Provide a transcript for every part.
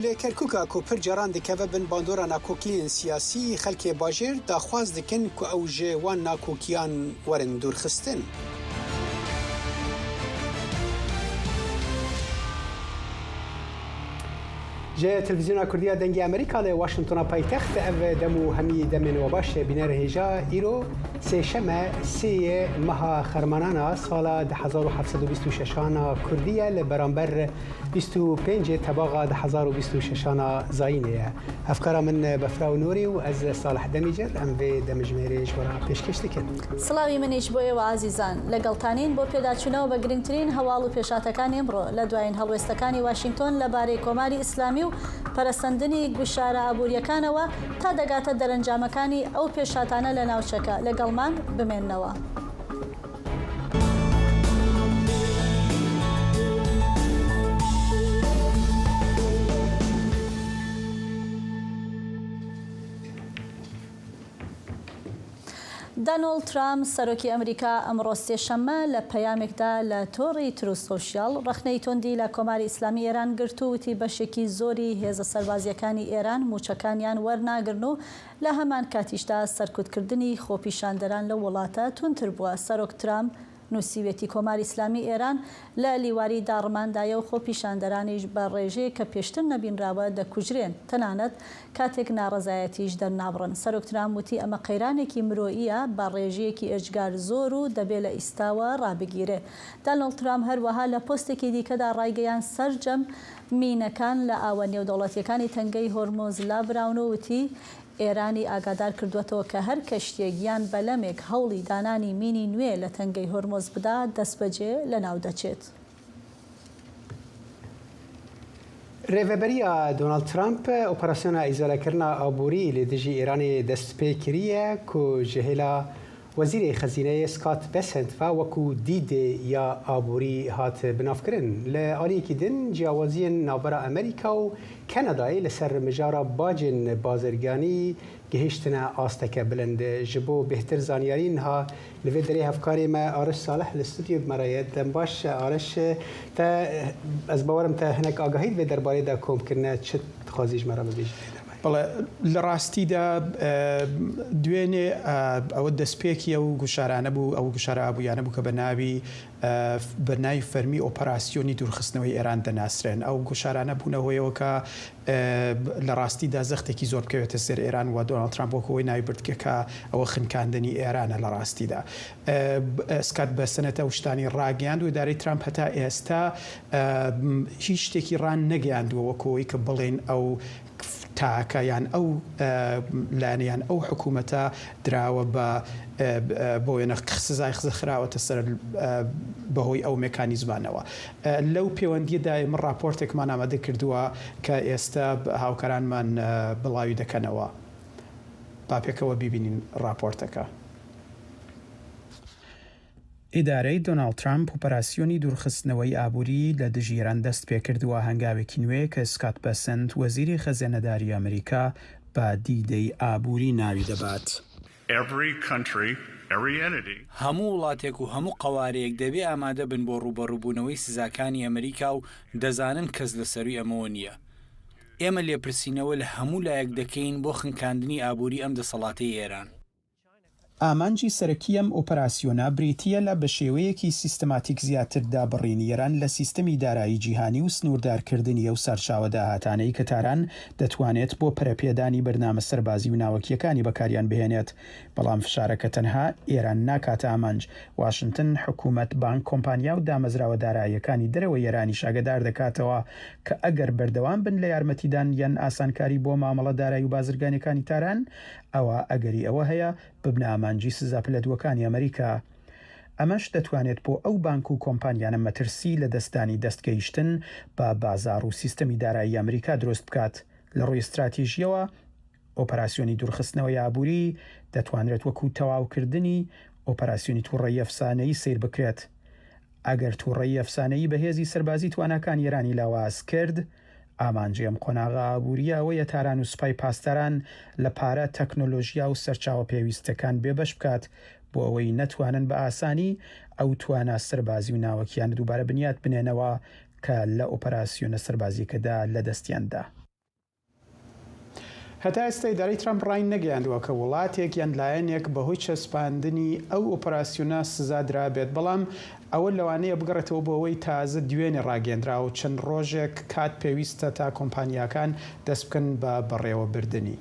لی کرکوکا کو پر جران دکوه بن باندورا ناکوکین سیاسی خلک باجر داخواز دکن کو او جوان ناکوکیان ورن دورخستن. جه تلویزیون کردیا دنگی امریکا لی واشنطن پایتخت او دمو همی دمن و باش بینر هجا ایرو سهشنبه سی ماه خرمانانا سال 1726 کردیا لی برانبر 25 تباغ 1026 زاینه. افکار من بفراو نوری و از صالح دمیجر ام و دمجمیرش ورا پیشکش دکن. سلاوی منیش بوی و عزیزان لگلتانین با پیداچونه و بگرینترین حوالو پیشاتکانی امرو لدواین هلوستکانی واشنطن لباری کماری اسلامی و پەرستەندنی گوشارە ئابوووریەکانەوە تا دەگاتە دەرەنجامەکانی ئەو پێشاتانە لە ناوچەکە لەگەڵمان بمێننەوە. دانالد ترامپ سەرۆکی ئەمریکا ئەمڕۆ سێشەممە لە پەیامێکدا لە تۆڕی تروس سۆشیال ڕەخنەی تۆندی لە کۆماری ئیسلامی ئێران گرت و وتی بەشێکی زۆری هێزە سەربازیەکانی ئێران موچەکانیان وەرناگرن و لە هەمان کاتیشدا سەرکوتکردنی خۆپیشاندەران لە وڵاتە تونتر بووە. سەرۆک ترامپ نووسیوێتی کۆماری ئیسلامی ئێران لە لیواری داڕماندایە و خۆپیشاندەرانیش بە ڕێژەیە کە پێشتر نەبینراوە دەکوژرێن تەنانەت کاتێک ناڕەزایەتیش دەرنابڕن. سەرۆک ترامپ وتی ئەمە قەیرانێکی مرۆییە بە ڕێژەیەکی ئەجگار زۆر و دەبێت لە ئیستاوە ڕابگیرێ. دانالد ترامپ هەروەها لە پۆستێکی دیکەدا ڕایگەیان سەرجەم مینەکان لە ئاوە نێودەوڵەتیەکانی تەنگەی هۆرمۆز لابراون و وتی ئێرانی ئاگادار کردوێتەوە کە هەر کەشتێک یان بەلەمێک هەوڵی دانانی مینی نوێ لە تەنگەی هۆرمۆز بدا دەستبەجێ لە ناو دەچێت. ڕێڤەبەریە دۆناڵد ترامپ ئۆپەراسیۆنە ئیزۆلەکردنا ئابووری لە دژی ئێرانی دەست پێ کردیە کو ژهێلا وەزیری خەزینەیە سکات بەسەنت و وەکو دیدێ یا ئابووری هات بنافکردن لە ئالیەکی دن جیاوازیên ناوبەرە ئەمریکا و کەنەدای لەسەر مژارە باجên بازرگانî gihîştine asteke bilind ji bo bêhtir zaniyarî niha li vê derê hevkarê me Ariş Salih li stûdyoya me re ye. Dem baş Ariş te ez bawerim te hinek agahî vê derbarê de komkirine çi dixwazî ji me re bibêjî. بەڵێ لە ڕاستیدا دوێنێ ئەوە دەستپێکی ئەو گوشارانە بوو ئەو گوشارە ئابوویانە بوو کە بە ناوی فەرمی ئۆپەراسیۆنی دوورخستنەوەی ئێران دەناسرێن. ئەو گوشارانە بوونەوەیەوە کە لە ڕاستیدا زەختێکی زۆر بکەوێتە سەر ئێران و دۆناڵد ترامپ وەکەوەی ناوی بردکە ئەوە خنکاندنی ئێرانە لە ڕاستیدا. سکات بەسەنەتە و شتانی ڕاگەیاند و ئیدارەی ترامپ هەتا ئێستا هیچ شتێکی ڕان نەگەیاندووە وەکەوەی کە بڵێن ئەو تاکە یان ئەو لایەنیان ئەو حکوومەتە دراوە بۆ وێنە سزای خراوەتە سەر بەهۆی ئەو مێکانیزمانەوە. لەو پەیوەندیەدا من راپۆرتێکمان ئامادە کردووە کە ئێستا هاوکارانمان بڵاوی دەکەنەوە. با پێکەوە بیبینین راپۆرتەکە. ئیدارەی دۆناڵد ترامپ ئۆپەراسیۆنی دوورخستنەوەی ئابووری لە دژی ئێران دەست پێکردووە هەنگاوێکی نوێ کە سکات بەسەنت وەزیری خەزانەداری ئەمریکا بە دیدەی ئابووری ناوی دەبات. هەموو وڵاتێک و هەموو قەوارەیەک دەبێ ئامادە بن بۆ ڕوبەڕووبوونەوەی سزاکانی ئەمریکا و دەزانن کەس لەسەروی ئەمەوە نییە. ئێمە لێپرسینەوە لە هەموو لایەک دەکەین بۆ خنکاندنی ئابووری ئەم دەسەڵاتەی ئێران. ئامانجی سەرەکی ئەم ئۆپەراسیۆنە بریتیە لە بە شێوەیەکی سیستەماتیک زیاتر دابڕینی ئێران لە سیستەمی دارایی جیهانی و سنووردارکردنی ئەو سەرچاوە داهاتانەی کە تاران دەتوانێت بۆ پەرەپێدانی بەرنامە سەربازی و ناوەکیەکانی بەکاریان بهێنێت. بەڵام فشارەکە تەنها ئێران ناکاتە ئامانج. واشنگتن حکوومەت بانک کۆمپانیا و دامەزراوە داراییەکانی دەرەوە ئێرانی شاگەدار دەکاتەوە کە ئەگەر بەردەوام بن لە یارمەتیدان یان ئاسانکاری بۆ مامەڵە دارایی و بازرگانیەکانی تاران ئەوە ئەگەری ئەوە هەیە ببنە ئامانجی سزاپلەدوەکانی ئەمریکا. ئەمەش دەتوانێت بۆ ئەو بانک و کۆمپانیانە مەترسی لە دەستانی دەستگەیشتن بە بازار و سیستەمی دارایی ئەمریکا دروست بکات. لە ڕووی استراتیژیەوە ئۆپەراسیۆنی دوورخستنەوەی ئابووری دەتوانرێت وەکو تەواوکردنی ئۆپەراسیۆنی تووڕەیی ئەفسانەیی سیر بکرێت. ئەگەر تووڕەیی ئەفسانەیی بەهێزی سەربازی تواناکان ئێرانی لاواز کرد، ئامانجی ئەم قۆناغا ئابووریە ئەوەیە تاران و سوپای پاسداران لە پارە تەکنۆلۆژیا و سەرچاوە پێویستەکان بێبەش بکات بۆ ئەوەی نەتوانن بە ئاسانی ئەو توانە سەربازی و ناوەکیان دووبارە بنیات بنێنەوە کە لە ئۆپەراسیۆنە سەربازیەکەدا لە دەستیاندا. هەتا ئێستا ئیدارەی ترامپ ڕای نەگەیاندووە کە وڵاتێک یان لایەنێک بەهۆی چەسپاندنی ئەو ئۆپەراسیۆنە سزادرا بێت، بەڵام ئەوە لەوانەیە بگەڕێتەوە بۆەوەی تازە دوێنێ ڕاگەندرا و چەند ڕۆژێک کات پێویستە تا کۆمپانیاکان دەست بکەن بە بەڕێوەبردننی.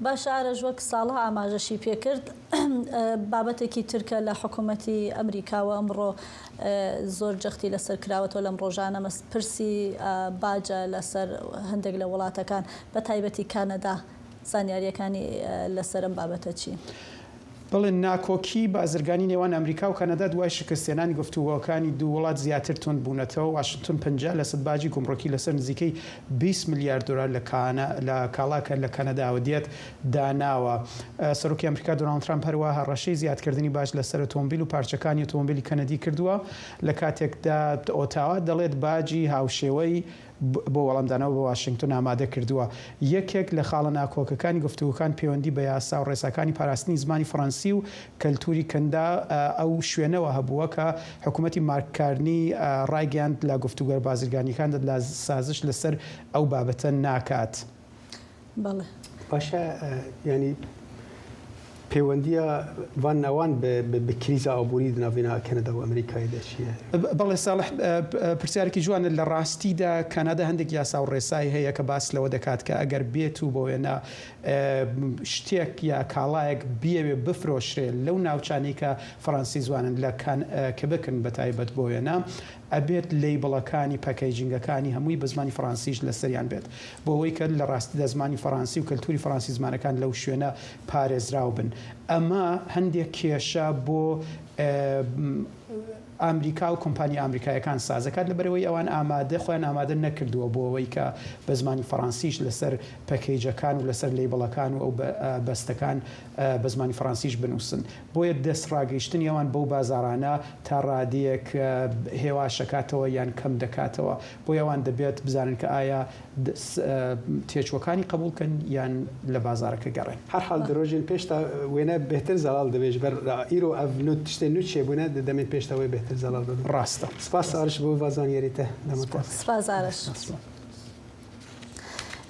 باش ئارەژ وەک ساڵە ئاماژەشی پێکرد بابەتێکی ترکە لە حکوومەتی ئەمریکاوە ئەمڕۆ زۆر جەختی لەسەر کراوەتەوە لەم ڕۆژانە پرسی باجە لەسەر هەندێک لە وڵاتەکان بە تایبەتی کانەدا زانیاریەکانی لەسەرم بابەتە چی؟ بڵێن ناکۆکی بازرگانی نێوان ئەمریکا و کەنەدا دوای شکستێنانی گفتوگۆکانی دوو وڵات زیاتر تند بوونەتەوە. واشنگتن 50% باجی گومڕۆکی لەسەر نزیکەی 20 میلیارد دلار لە کاڵاکە لە کەنەداوە دێت داناوە. سەرۆکی ئەمریکا دۆناڵد ترامپ هەروەها هەڕەشەی زیادکردنی باج لەسەر ئۆتۆمبیل و پارچەکانی ئۆتۆمبیلی کەنەدی کردووە. لە کاتێکدا ئۆتاوا دەڵێت باجی هاوشێوەی بۆ وەڵامدانەوە بە واشنگتن ئامادە کردووە. یەکێک لە خاڵە ناکۆکەکانی گفتوگۆکان پەیوەندی بە یاسا و ڕێساکانی پاراستنی زمانی فەڕەنسی و کەلتوری کەندا ئەو شوێنەوە هەبووە کە حکوومەتی مارککارنی ڕایگەاند لە گفتوگەر بازرگانیەکان لە سازش لەسەر ئەو بابەتە ناکات. بەڵێ باشە ینی پەیوەندیە وان ناوان بە کریزە ئابووری ناوێنە کەنەدا و ئەمریکای دەچیە. بەڵێ ساڵح پرسیارێکی جوانە لە ڕاستیدا کەنەدا هەندێک یاسا و ڕێسای هەیە کە باس لەوە دەکات کە ئەگەر بێت و بۆ وێنە شتێک یا کاڵایەک بیەوێ بفرۆشرێ لەو ناوچانەی کە فەڕەنسی زوانن لە کە بکن بە تایبەت بۆ وێنە ئەبێت لەیبڵەکانی پەکەیجینگەکانی هەمووی بە زمانی فەڕەنسیش لەسەریان بێت بۆ ئەوەی کە لە ڕاستیدا زمانی فەڕەنسی و کەلتوری فەڕەنسی زمانەکان لەو شوێنە پارێزراو بن. ئەمە هەندێک کێشە بۆ ئەمریکا و کۆمپانی ئەمریکایەکان سازەکات لەبەرەوەی ئەوان خۆیان ئامادە نەکردووە بۆ ئەوەی کە بە زمانی فەڕەنسیش لەسەر پەکەیجەکان و لەسەر لەیبڵەکان و ئەو بەستەکان بە زمانی فەڕەنسیش بنووسن. بۆیە دەست ڕاگەیشتنی ئەوان بەو بازاڕانە تا ڕادەیەک هێواشەکاتەوە یان کەم دەکاتەوە. بۆ ئەوان دەبێت بزانن کە ئایا تێچوەکانی قبولکەن یان لە بازارەکە گەڕێن. هەرحاڵ درۆژین پێشتا وێنە بهتر زەڵال دەبێت بەر ئیرۆ ئەڤ شتێ نوت چێبوونە دەمێت پێشتەوەی بهتر زەڵال ببێت. ڕاستە. سپاس ئارش بۆ بازانیاریتە. سپاس ئارش.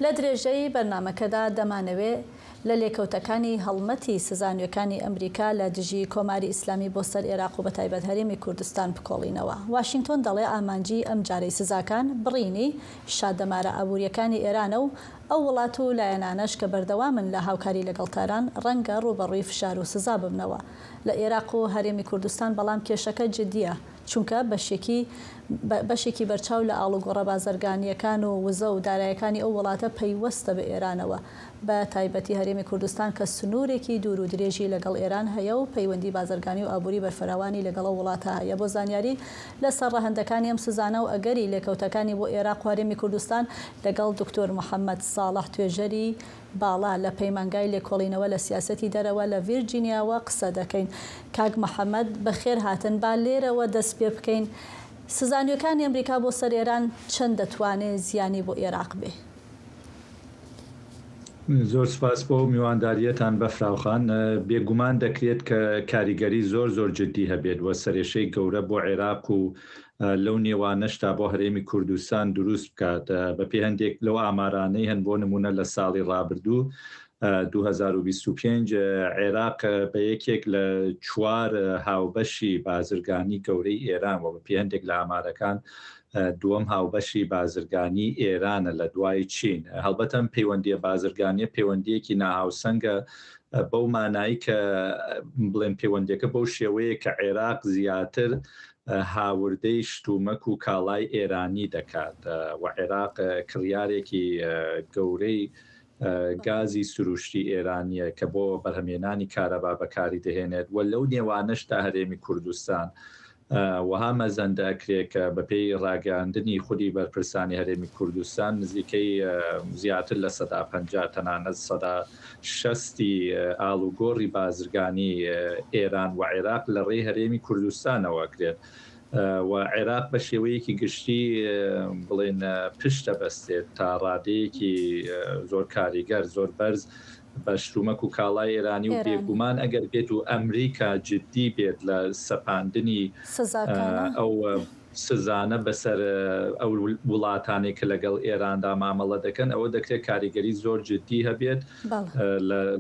لە درێژەی بەرنامەکەدا دەمانەوێت لە لێکەوتەکانی هەڵمەتی سزانیەکانی ئەمریکا لە دژی کۆماری ئیسلامی بۆ سەر عێراق و بە تایبەت هەرێمی کوردستان بکۆڵینەوە. واشنگتن دەڵێ ئامانجی ئەم جارەی سزاکان بڕینی شادەمارە ئابوووریەکانی ئێرانە و ئەو وڵات و لایەنانەش کە بەردەوامن لە هاوکاری لەگەڵ تاران ڕەنگە ڕوبەڕووی فشار و سزا ببنەوە لە عێراق و هەرێمی کوردستان. بەڵام کێشەکە جدیە چونکە بەشێکی بەرچاو لە ئاڵوگۆڕە بازرگانیەکان و وزە و دارایەکانی ئەو وڵاتە پەیوەستە بە ئێرانەوە بە تایبەتی هەرێمی کوردستان کە سنوورێکی دوور و درێژی لەگەڵ ئێران هەیە و پەیوەندی بازرگانی و ئابووری بەرفراوانی لەگەڵ وڵاتە هەیە. بۆ زانیاری لەسەر ڕەهەندەکانی ئەم سزانە و ئەگەری لێکەوتەکانی بۆ عێراق و هەرێمی کوردستان لەگەڵ دکتۆر محەممەد ساڵح توێژەری باڵا لە پەیمانگای لێکۆڵینەوە لە سیاسەتی دەرەوە لە ڤیرجینیاوە قسە دەکەین. کاک محەممەد بەخێر هاتن با لێرەوە دەست پێ بکەین. سزانیەکانی ئەمریکا بۆ سەر ئێران چەند دەتوانێت زیانی بۆ عێراق بێ؟ زۆر سپاس بۆ میوانداریەتان بەفراوخان. بێگومان دەکرێت کە کاریگەری زۆر جدی هەبێت وە سەرێشەی گەورە بۆ عێراق و لەو نێوانەشتا بۆ هەرێمی کوردستان دروست بکات. بە پێ هەندێک لەو ئامارانەی هەن بۆ نمونە لە ساڵی ڕابردوو 2025 عێراق بە یەکێک لە 4 هاوبەشی بازرگانی گەورەی ئێران و بە پێ هەندێک لە ئامارەکان دووەم هاوبەشی بازرگانی ئێرانە لە دوای چین. هەڵبەتەن پەیوەندیە بازرگانیە پەیوەندیەکی ناهاوسەنگە بەو مانایی کە بڵێن پەیوەندیەکە بەو شێوەیە کە عێراق زیاتر هاوردەی شتومەک و کاڵای ئێرانی دەکات و عێراق کڕیارێکی گەورەی گازی سروشتی ئێرانیە کە بۆ بەرهەمێنانی کارەبا بەکاری دەهێنێت و لەو نێوانەشتا هەرێمی کوردستان وها مەزەندە ئەکرێت کە بەپێی ڕاگەاندنی خودی بەرپرسانی هەرێمی کوردستان نزیکەی زیاتر لە 150 تەنانەت 160 ئاڵوگۆڕی بازرگانی ئێران و عێراق لە ڕێی هەرێمی کوردستانەوە کرێت و عێراق بە شێوەیەکی گشتی بڵێن پشتە بەستێت تا ڕادەیەکی زۆر کاریگەر زۆر بەرز بە شتومەک و کاڵای ئێرانی و بێگومان ئەگەر بێت و ئەمریکا جدی بێت لە سەپاندنی ئەو سزانە بەسەر ئەو وڵاتانی کە لەگەڵ ئێراندا مامەڵە دەکەن ئەوە دەکرێت کاریگەری زۆر جدی هەبێت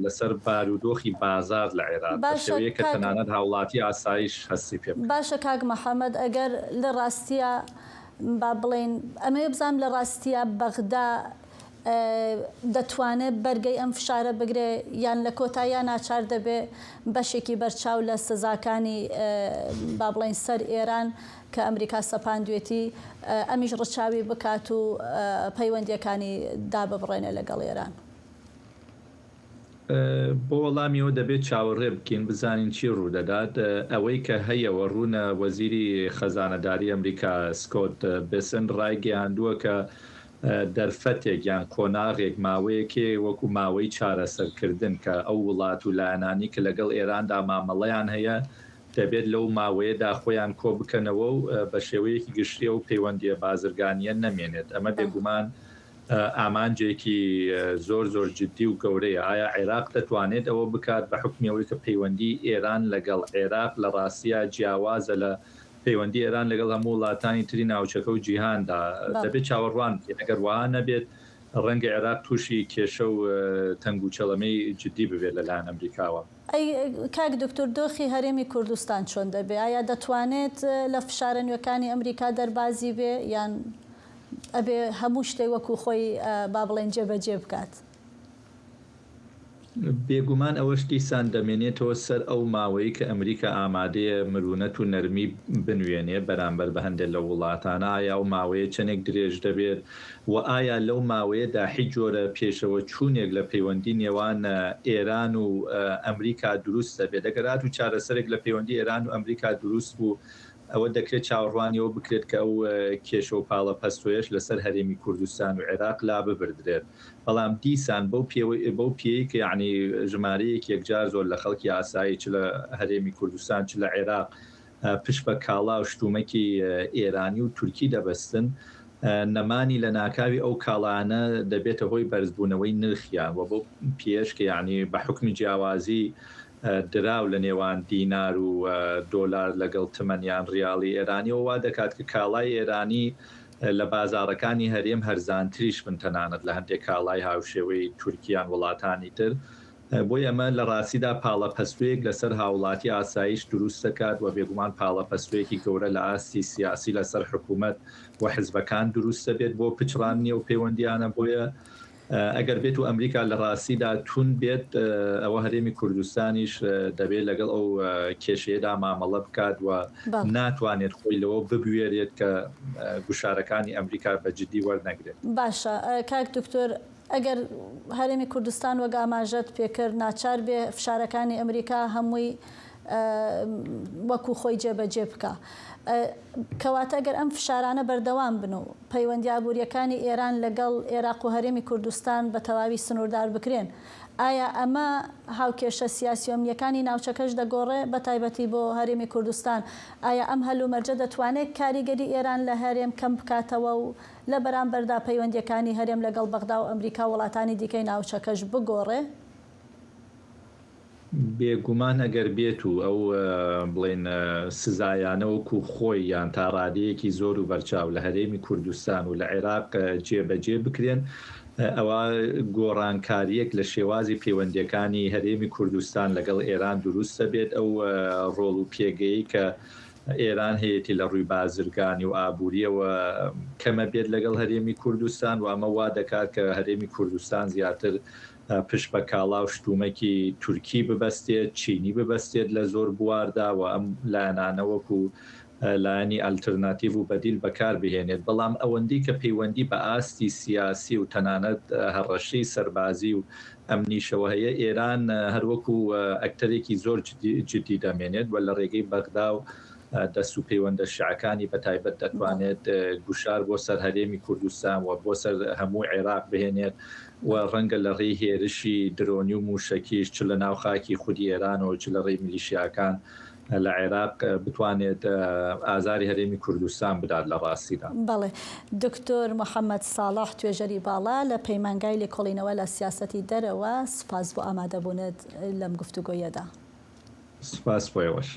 لەسەر بارودۆخی بازار لە عێراق شێوەیە کە تەنانەت هاوڵاتی ئاسایش هەستی پێ باشە کاک محەممەد ئەگەر لە ڕاستیە با بڵێن ئەمە بزانام لە ڕاستیە بەغدا دەتوانێت بەرگەی ئەم فشارە بگرێ یان لە کۆتاییان ناچار دەبێ بەشێکی بەرچاو لە سزاکانی با بڵێن سەر ئێران کە ئەمریکا سەپاندوێتی ئەمیش ڕچاوی بکات و پەیوەندیەکانی داببڕێنە لەگەڵ ئێران. بۆ وەڵامیەوە دەبێت چاوەڕێ بکەین بزانین چی ڕوودەدات ئەوەی کە هەیەوە ڕوونە وەزیری خەزانەداری ئەمریکا سکۆت بێسن ڕایگەیاندووە کە دەرفەتێک یان کۆناغێک ماوەیەکێ وەکو ماوەی چارەسەرکردن کە ئەو وڵات و لایەنانی کە لەگەڵ ئێراندا مامەڵەیان هەیە دەبێت لەو ماوەیەدا خۆیان کۆ بکەنەوە و بە شێوەیەکی گشتیە و پەیوەندیە بازرگانیە نەمێنێت ئەمە بێگومان ئامانجێکی زۆر جددی و گەورەیە ئایا عێراق دەتوانێت ئەوە بکات بە حکمیەوەی کە پەیوەندی ئێران لەگەڵ عێراق لە ڕاستیە جیاوازە لە پەیوەندی ئێران لەگەڵ هەموو وڵاتانی تری ناوچەکە و جیهاندا دەبێت چاوەڕوان ئەگەر وان نەبێت ڕەنگە عێراق تووشی کێشە و تەنگ و چەڵەمەی جددی ببێت لەلایەن ئەمریکاوە. کاک دکتۆر دۆخی هەرێمی کوردستان چۆن دەبێت؟ ئایا دەتوانێت لە فشارە نوێەکانی ئەمریکا دەربازی بێ یان ئەبێ هەموو شتێک وەکو خۆی با بڵێن جێبەجێ بکات؟ بێگومان ئەوەش دیسان دەمێنێتەوە سەر ئەو ماوەی کە ئەمریکا ئامادەیە مرونەت و نەرمی بنوێنێ بەرامبەر بە هەندێک لە وڵاتانە ئایا و ماوەیە چەندێک درێژ دەبێت و ئایا لەو ماوەیەدا هیچ جۆرە پێشەوە چوونێک لە پەیوەندی نێوان ئێران و ئەمریکا دروست دەبێت دەگەرات و چارەسەرێک لە پەیوەندی ئێران و ئەمریکا دروست بوو ئەوە دەکرێت چاوەڕوانیەوە بکرێت کە ئەو کێشە و پاڵە پەستۆیەش لەسەر هەرێمی کوردستان و عێراق لا ببردرێت بەڵام دیسان بەو پێی کە یعنی ژمارەیەک یەکجار زۆر لە خەڵکی ئاسایی چ لە هەرێمی کوردستان چ لە عێراق پشت بە کاڵا و شتومەکی ئێرانی و تورکی دەبەستن نەمانی لە ناکاوی ئەو کاڵانە دەبێتە هۆی بەرزبوونەوەی نرخیان و بۆ پێش کە یعنی بە حکمی جیاوازی دراو لە نێوان دینار و دۆلار لەگەڵ تمەنیان ریاڵی ئێرانیەوە وا دەکات کە کاڵای ئێرانی لە بازارەکانی هەرێم هەرزانتریش بن تەنانەت لە هەندێک کاڵای هاوشێوەی تورکیان وڵاتانی تر بۆی ئەمە لە ڕاستیدا پاڵە پەستوەیەک لەسەر هاوڵاتی ئاسایش دروست دەکات و بێگومان پاڵە پەستوەیەکی گەورە لە ئاستی سیاسی لەسەر حکوومەت و حزبەکان دروست دەبێت بۆ پچڕاننی و پەیوەندیانە بۆیە ئەگەر بێت و ئەمریکا لە ڕاستیدا تون بێت ئەوە هەرێمی کوردستانیش دەبێت لەگەڵ ئەو کێشەیەدا مامەڵە بکات و ناتوانێت خۆی لەوە ببوێرێت کە گوشارەکانی ئەمریکا بە جددی وەرنەگرێت. باشە کاک دکتۆر ئەگەر هەرێمی کوردستان وەک ئاماژەت پێکرد ناچار بێ فشارەکانی ئەمریکا هەمووی وەکو خۆی جێبەجێ بکە کەواتە ئەگەر ئەم فشارانە بەردەوام بن و پەیوەندیابووریەکانی ئێران لەگەڵ عێراق و هەرێمی کوردستان بە تەواوی سنووردار بکرێن ئایا ئەمە هاوکێشە سیاسیۆمیەکانی ناوچەکەش دەگۆڕێ بە تایبەتی بۆ هەرێمی کوردستان ئایا ئەم هەلومەرجە دەتوانێت کاریگەری ئێران لە هەرێم کەم بکاتەوە و لە بەرامبەردا پەیوەندیەکانی هەرێم لەگەڵ بەغدا و ئەمریکا وڵاتانی دیکەی ناوچەکەش بگۆڕێ؟ بێگومان ئەگەر بێت و ئەو بڵێن سزایانەوەکو خۆی یان تا ڕادەیەکی زۆر و بەرچاو لە هەرێمی کوردستان و لە عێراق جێبەجێ بکرێن ئەوە گۆڕانکاریەک لە شێوازی پەیوەندیەکانی هەرێمی کوردستان لەگەڵ ئێران دروستە بێت ئەو ڕۆڵ و پێگەی کە ئێران هەیەی لە ڕووی بازرگانی و ئابوووریەوە کەمە بێت لەگەڵ هەرێمی کوردستان و ئەمە وا دەکات کە هەرێمی کوردستان زیاتر پشت بە کاڵا و شتومەکی تورکی ببەستێت چینی ببەستێت لە زۆر بواردا و ئەم لایەنانەوەکو لایەنی ئالترناتیڤ و بەدیل بەکار بهێنێت بەڵام ئەوەندەی کە پەیوەندی بە ئاستی سیاسی و تەنانەت هەڕەشەی سەربازی و ئەمنیشەوە هەیە ئێران هەروەکو ئەکتەرێکی زۆر جدی دەمێنێت و لە ڕێگەی بەغدا و دەست و پەیوەندە شیعەکانی بەتایبەت دەتوانێت گوشار بۆ سەر هەرێمی کوردستان و بۆ سەر هەموو عێراق بهێنێت و ڕەنگە لە ڕێی هێرشی درۆنی و موشەکیش چ لە ناو خاکی خودی ئێرانەوە چ لە ڕێی میلیشیاکان لە عێراق بتوانێت ئازاری هەرێمی کوردستان بدات لە ڕاستیدا. بەڵێ دکتۆر محەممەد ساڵح توێژەری باڵا لە پەیمانگای لێکۆڵینەوە لە سیاسەتی دەرەوە سوپاس بۆ ئامادەبوونت لەم گفتوگۆیەدا. سوپاس بۆیەوەش.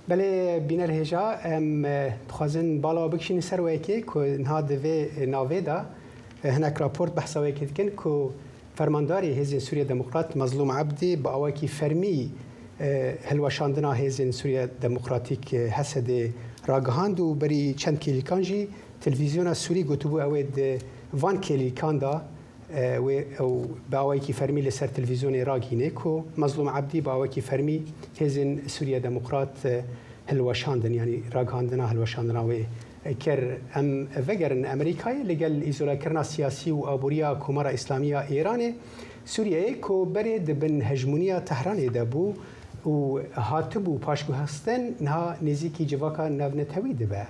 بله بینر هجا خواهزن بالا بکشین سر ویکی که نها دوی ناوی دا هناك راپورت بحثا ویکی دکن که فرمانداری حزب سوریه دموکرات مظلوم عبدی با اواکی فرمی هلوشاندنا حزب سوریه دموکراتیک حسد راگهاند و بری چند کلیکانجی تلویزیون سوری گوتبو اوید وان کلیکان دا و باوکی فرمی لسر تلویزیون راگینه کو مظلوم عبدی باوکی فرمی حزب سوریه دموکرات هلوشاندن یعنی راگهاندنا هلوشاندنا و کر ام وگرن امریکای لگل ایزولا کرنا سیاسی و آبوریا کمارا اسلامیه ایران سوریه کو برید بن هجمونیا تهران دبو و هاتبو پاشکو هستن نه نزیکی جواکا نونتوی دبه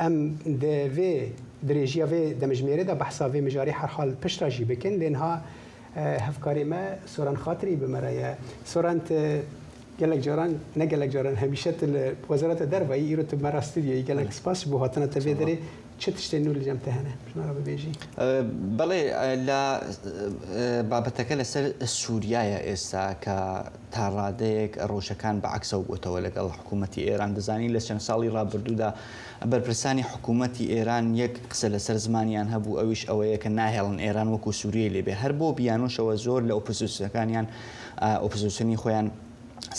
ام دوی درجه و دمجمیره دا بحثا و مجاری هر حال پشتراجی بکن لنها هفکاری ما سوران خاطری بمرایه سوران گلک جاران نه گلک جاران همیشه وزارت دربایی ایرو تو مرا استودیوی گلک سپاس بو هاتنا تبی داری چه تشتنو لجام تهنه شما را ببیجی بله لا بابتك لسر سوريا استا كتاراديك روشكان بعكس وتولق الحكومه ايران دزاني لسن سالي رابردودا برپرسانی حکوومەتی ئێران یەک قسە لەسەر زمانیان هەبوو ئەویش ئەوەیە کە ناهێڵن ئێران وەکو سووریە لێبێ هەر بۆ بیانۆشەوە زۆر لە ئۆپۆزیسیۆنەکانیان ئۆپۆزیسیۆنی خۆیان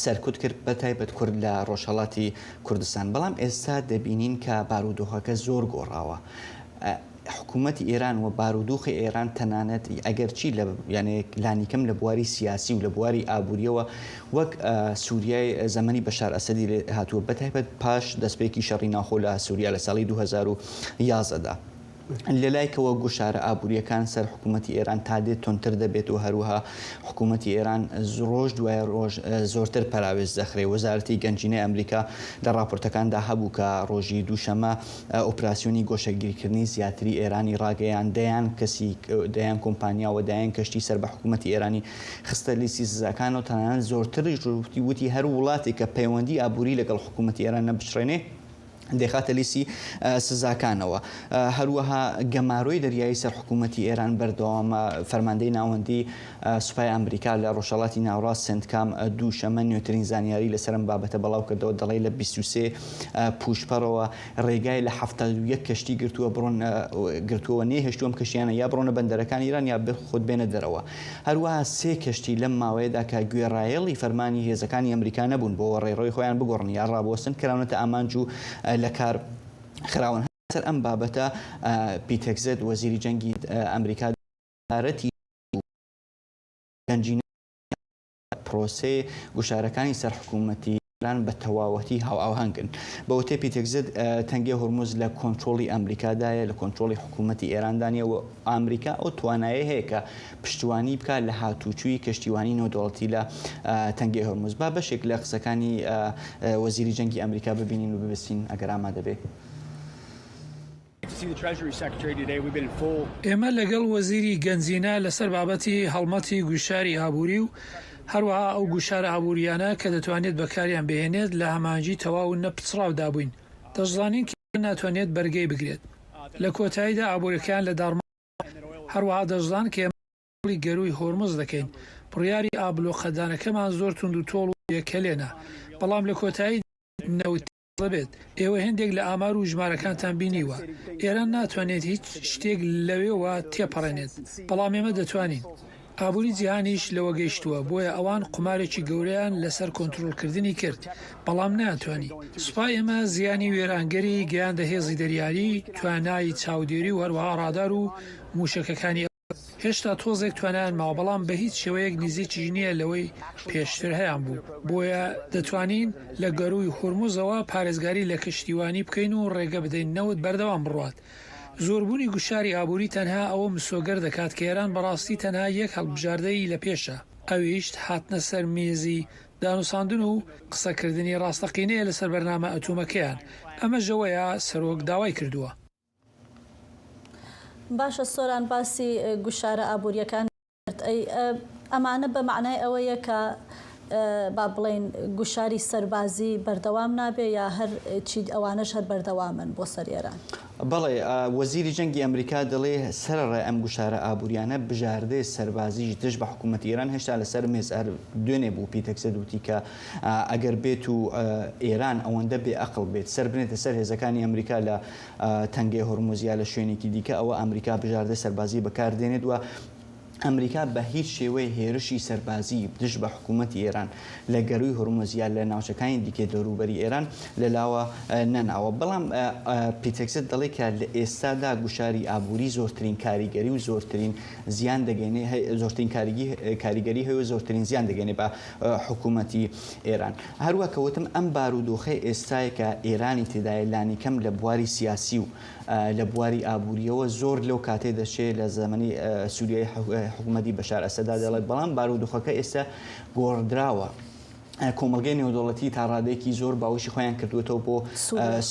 سەرکوت کرد بە تایبەت کورد لە ڕۆژهەڵاتی کوردستان بەڵام ئێستا دەبینین کە بارودۆخەکە زۆر گۆڕاوە حکوومەتی ئێران و بارودۆخی ئێران تەنانەت ئەگەرچی یعنی لانیکەم لە بواری سیاسی و لە بواری ئابووریەوە وەک سووریای زەمەنی بەشار ئەسەدی هاتووە بە تایبەت پاش دەستپێکی شەڕی ناوخۆ لە سووریا لە ساڵی 2011دا لەلایکەوە گوشارە ئابووریەکان سەر حکوومەتی ئێران تا دێت تۆنتر دەبێت و هەروەها حکوومەتی ئێران ڕۆژ دوای ڕۆژ زۆرتر پەراوێز دەخرێ وەزارەتی گەنجینەی ئەمریکا لە راپۆرتەکاندا هەبوو کە ڕۆژی دووشەمە ئۆپراسیۆنی گۆشەگیریکردنی زیاتری ئێرانی ڕاگەیان دەیان کۆمپانیاوە دایان کەشتی سەر بە حکوومەتی ئێرانی خستە لیستی سزاکانەوە تەنانەت زۆرتریش وتی هەر وڵاتی کە پەیوەندی ئابووری لەگەڵ حکوومەتی ئێران نەبشڕێنێ دەخاتە لیستی سزاکانەوە هەروەها گەماڕۆی دەریایی سەر حکوومەتی ئێران بەردەوامە فەرماندەی ناوەندی سوپای ئەمریکا لە ڕۆژهەڵاتی ناوەڕاست سنتکام دووشەمە نوێترین زانیاری لەسەرم بابەتە بەڵاو کردەوە دەڵێ لە 23 پوشپەرەوە ڕێگای لە 71 کەشتی گرتووە نێهێشتووەم کەشتیانە یا بڕۆنە بەندەرەکان ئیران یا خۆت بێنە دەرەوە هەروەها 3 کەشتی لەم ماوەیەدا کە گوێڕایەڵی فەرمانی هێزەکانی ئەمریکا نەبوون بۆ ڕێڕۆی خۆیان بگۆڕن یا ڕابۆستن کراونەتە ئامانج و لە کار خراون سەر ئەم بابەتە پیتەکزت وەزیری جەنگی ئەمریکا دارەتی گەنجینە پرۆسێ گوشارەکانی سەر حکوومەتی ئێران بە تەواوەتی هاوئاوهەنگن بەوتێ پیتەکزت تەنگی هورموز لە کۆنتترۆلی ئەمریکادایە لە کۆنتترۆلی حکوومەتی ئێراندانیە و ئەمریکا ئەو توانایە هەیە کە پشتیوانی بکات لە هاتوچووی کەشتیوانی نۆدەوڵەتی لە تەنگی هورموز با بەشێک لە قسەکانی وەزیری جەنگی ئەمریکا ببینین و ببستین ئەگەر ئامادە بێت. ئێمە لەگەڵ وەزیری گەنجینە لەسەر بابەتی هەڵمەتی گوشاری ئابووری و هەروەها ئەو گوشارە ئابووریانە کە دەتوانێت بەکاریان بهێنێت لە هەمانجی تەواو نەپچڕاو دابووین دەشڵانین کە ناتوانێت بەرگەی بگرێت لە کۆتاییدا ئابووریەکان لە دارما هەروەها دەشڵان کە ئێمە گەروی هۆرمز دەکەین بڕیاری ئابلۆقەدانەکەمان زۆر تونند و تۆڵ و یەکەلێنە بەڵام لە کۆتایی نەوت بێت ئێوە هێندێک لە ئامار و ژمارەکانتان بینیوە ئێران ناتوانێت هیچ شتێک لەوێەوە تێپەڕێنێت بەڵام ئێمە دەتوانین ئابووری جیهانیش لەوە گەیشتووە بۆیە ئەوان قمارێکی گەورەیان لەسەر کۆنتترۆلکردنی کرد بەڵام ناتوانی سوپای ئێمە زیانی وێرانگەری گەیاندە هێزی دەریایی توانایی چاودێری و هەروەها ڕادار و موشکەکانی هێشتا تۆزێک توانیان ماوە بەڵام بە هیچ شێوەیەک نزیکی نییە لەوەی پێشتر هەیەیان بوو بۆیە دەتوانین لە گەروی هورموزەوە پارێزگاری لە کشتیوانی بکەین و ڕێگە بدەین نەوت بەردەوام بڕات زۆربوونی گوشاری ئابووری تەنها ئەوە مسۆگەر دەکات کە ئێران بەڕاستی تەنها یەک هەڵبژاردەی لە پێشە ئەویشت هاتنە سەر میزی دانوساندن و قسەکردنی ڕاستەقینەیە لەسەر بەرنامە ئەتۆمەکەیان ئەمە ژەوەیە سەرۆک داوای کردووە. باشە سۆران باسی گوشارە ئابووریەکان ئەمانە بە معنای ئەوەیە کە با بڵێن گوشاری سەربازی بەردەوام نابێ یا هەر چی ئەوانش هەر بەردەوامن بۆ سەر ئێران؟ بەڵێ وەزیری جەنگی ئەمریکا دەڵێ سەرڕێ ئەم گوشارە ئابوووریانە بژاردەی سەربازیش دژ بە حکوومەتی ئێران هێشتا لەسەر مێز دوێنێ بوو پیتەکسە دوتی کە ئەگەر بێت و ئێران ئەوەندە بێ ئەقڵ بێت سەر بنێتە سەر هێزەکانی ئەمریکا لە تەنگەی هۆرمۆزیا لە شوێنێکی دیکە ئەوە ئەمریکا بژاردەی سەربازی بەکاردێنێت وە ئەمریکا بە هیچ شێوەی هێرشی سەربازی دژ بە حکوومەتی ئێران لە گەروی هۆرمۆزیا لە ناوچەکانی دیکە دەوروبەری ئێران لەلاوە نەناوە. بەڵام پیتەکست دەڵێ کە لە ئێستادا گوشاری ئابووری زۆرترین کاریگەری و زۆرترین زیان دەگەێنێ زۆرترین کاریگەری هەیە و زۆرترین زیان دەگەێنێ بە حکوومەتی ئێران. هەروە کەوتم ئەم بارودۆخی ئێستای کە ئێرانی تێدایە لانی کەم لە بواری سیاسی و لە بواری ئابوووریەوە زۆر لەو کاتێ دەشێت لە زەمەنی سووریای حکوومەتی بەشار ئەسەدا دەڵێت بەڵام بارودۆخەکە ئێستا گۆڕدراوە. کۆمەلگەی نێودوڵەتی تا ڕادەیەکی زۆر باوشی خۆیان کردوێتەوە بۆ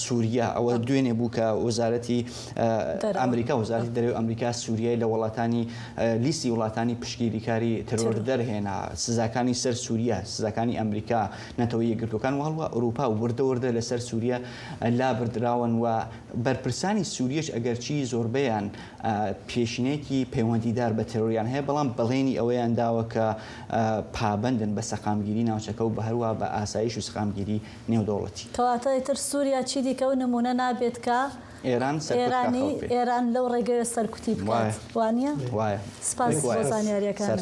سووریا. ئەوە دوێنێ بوو کە وەزارەتی ئەمریکا وەزارەتی دەرەوەی ئەمریکا سووریای لە وڵاتانی لیستی وڵاتانی پشگیریکاری ترۆر دەرهێنا. سزاکانی سەر سووریا، سزاکانی ئەمریکا، نەتەوەی یەکگرتوەکان و هەڵوە ئەوروپا وردە لەسەر سووریا لا بردراون و بەرپرسانی سووریش ئەگەرچی زۆربەیان پێشینەیەکی پەیوەندیدار بە تەرۆریان هەیە بەڵام بەڵێنی ئەوەیان داوە کە پابندن بە سەقامگیری ناوچەکە و بە هەروە بە ئاسایش و سەقامگیری نێودەوڵەتی. کەواتە تر سووریا چی دیکە و نمونە نابێت کە ئێران لەو ڕێگەیە سەرکوتی بکات. وانە؟ وایە. سپاس بۆ زانیاریەکان.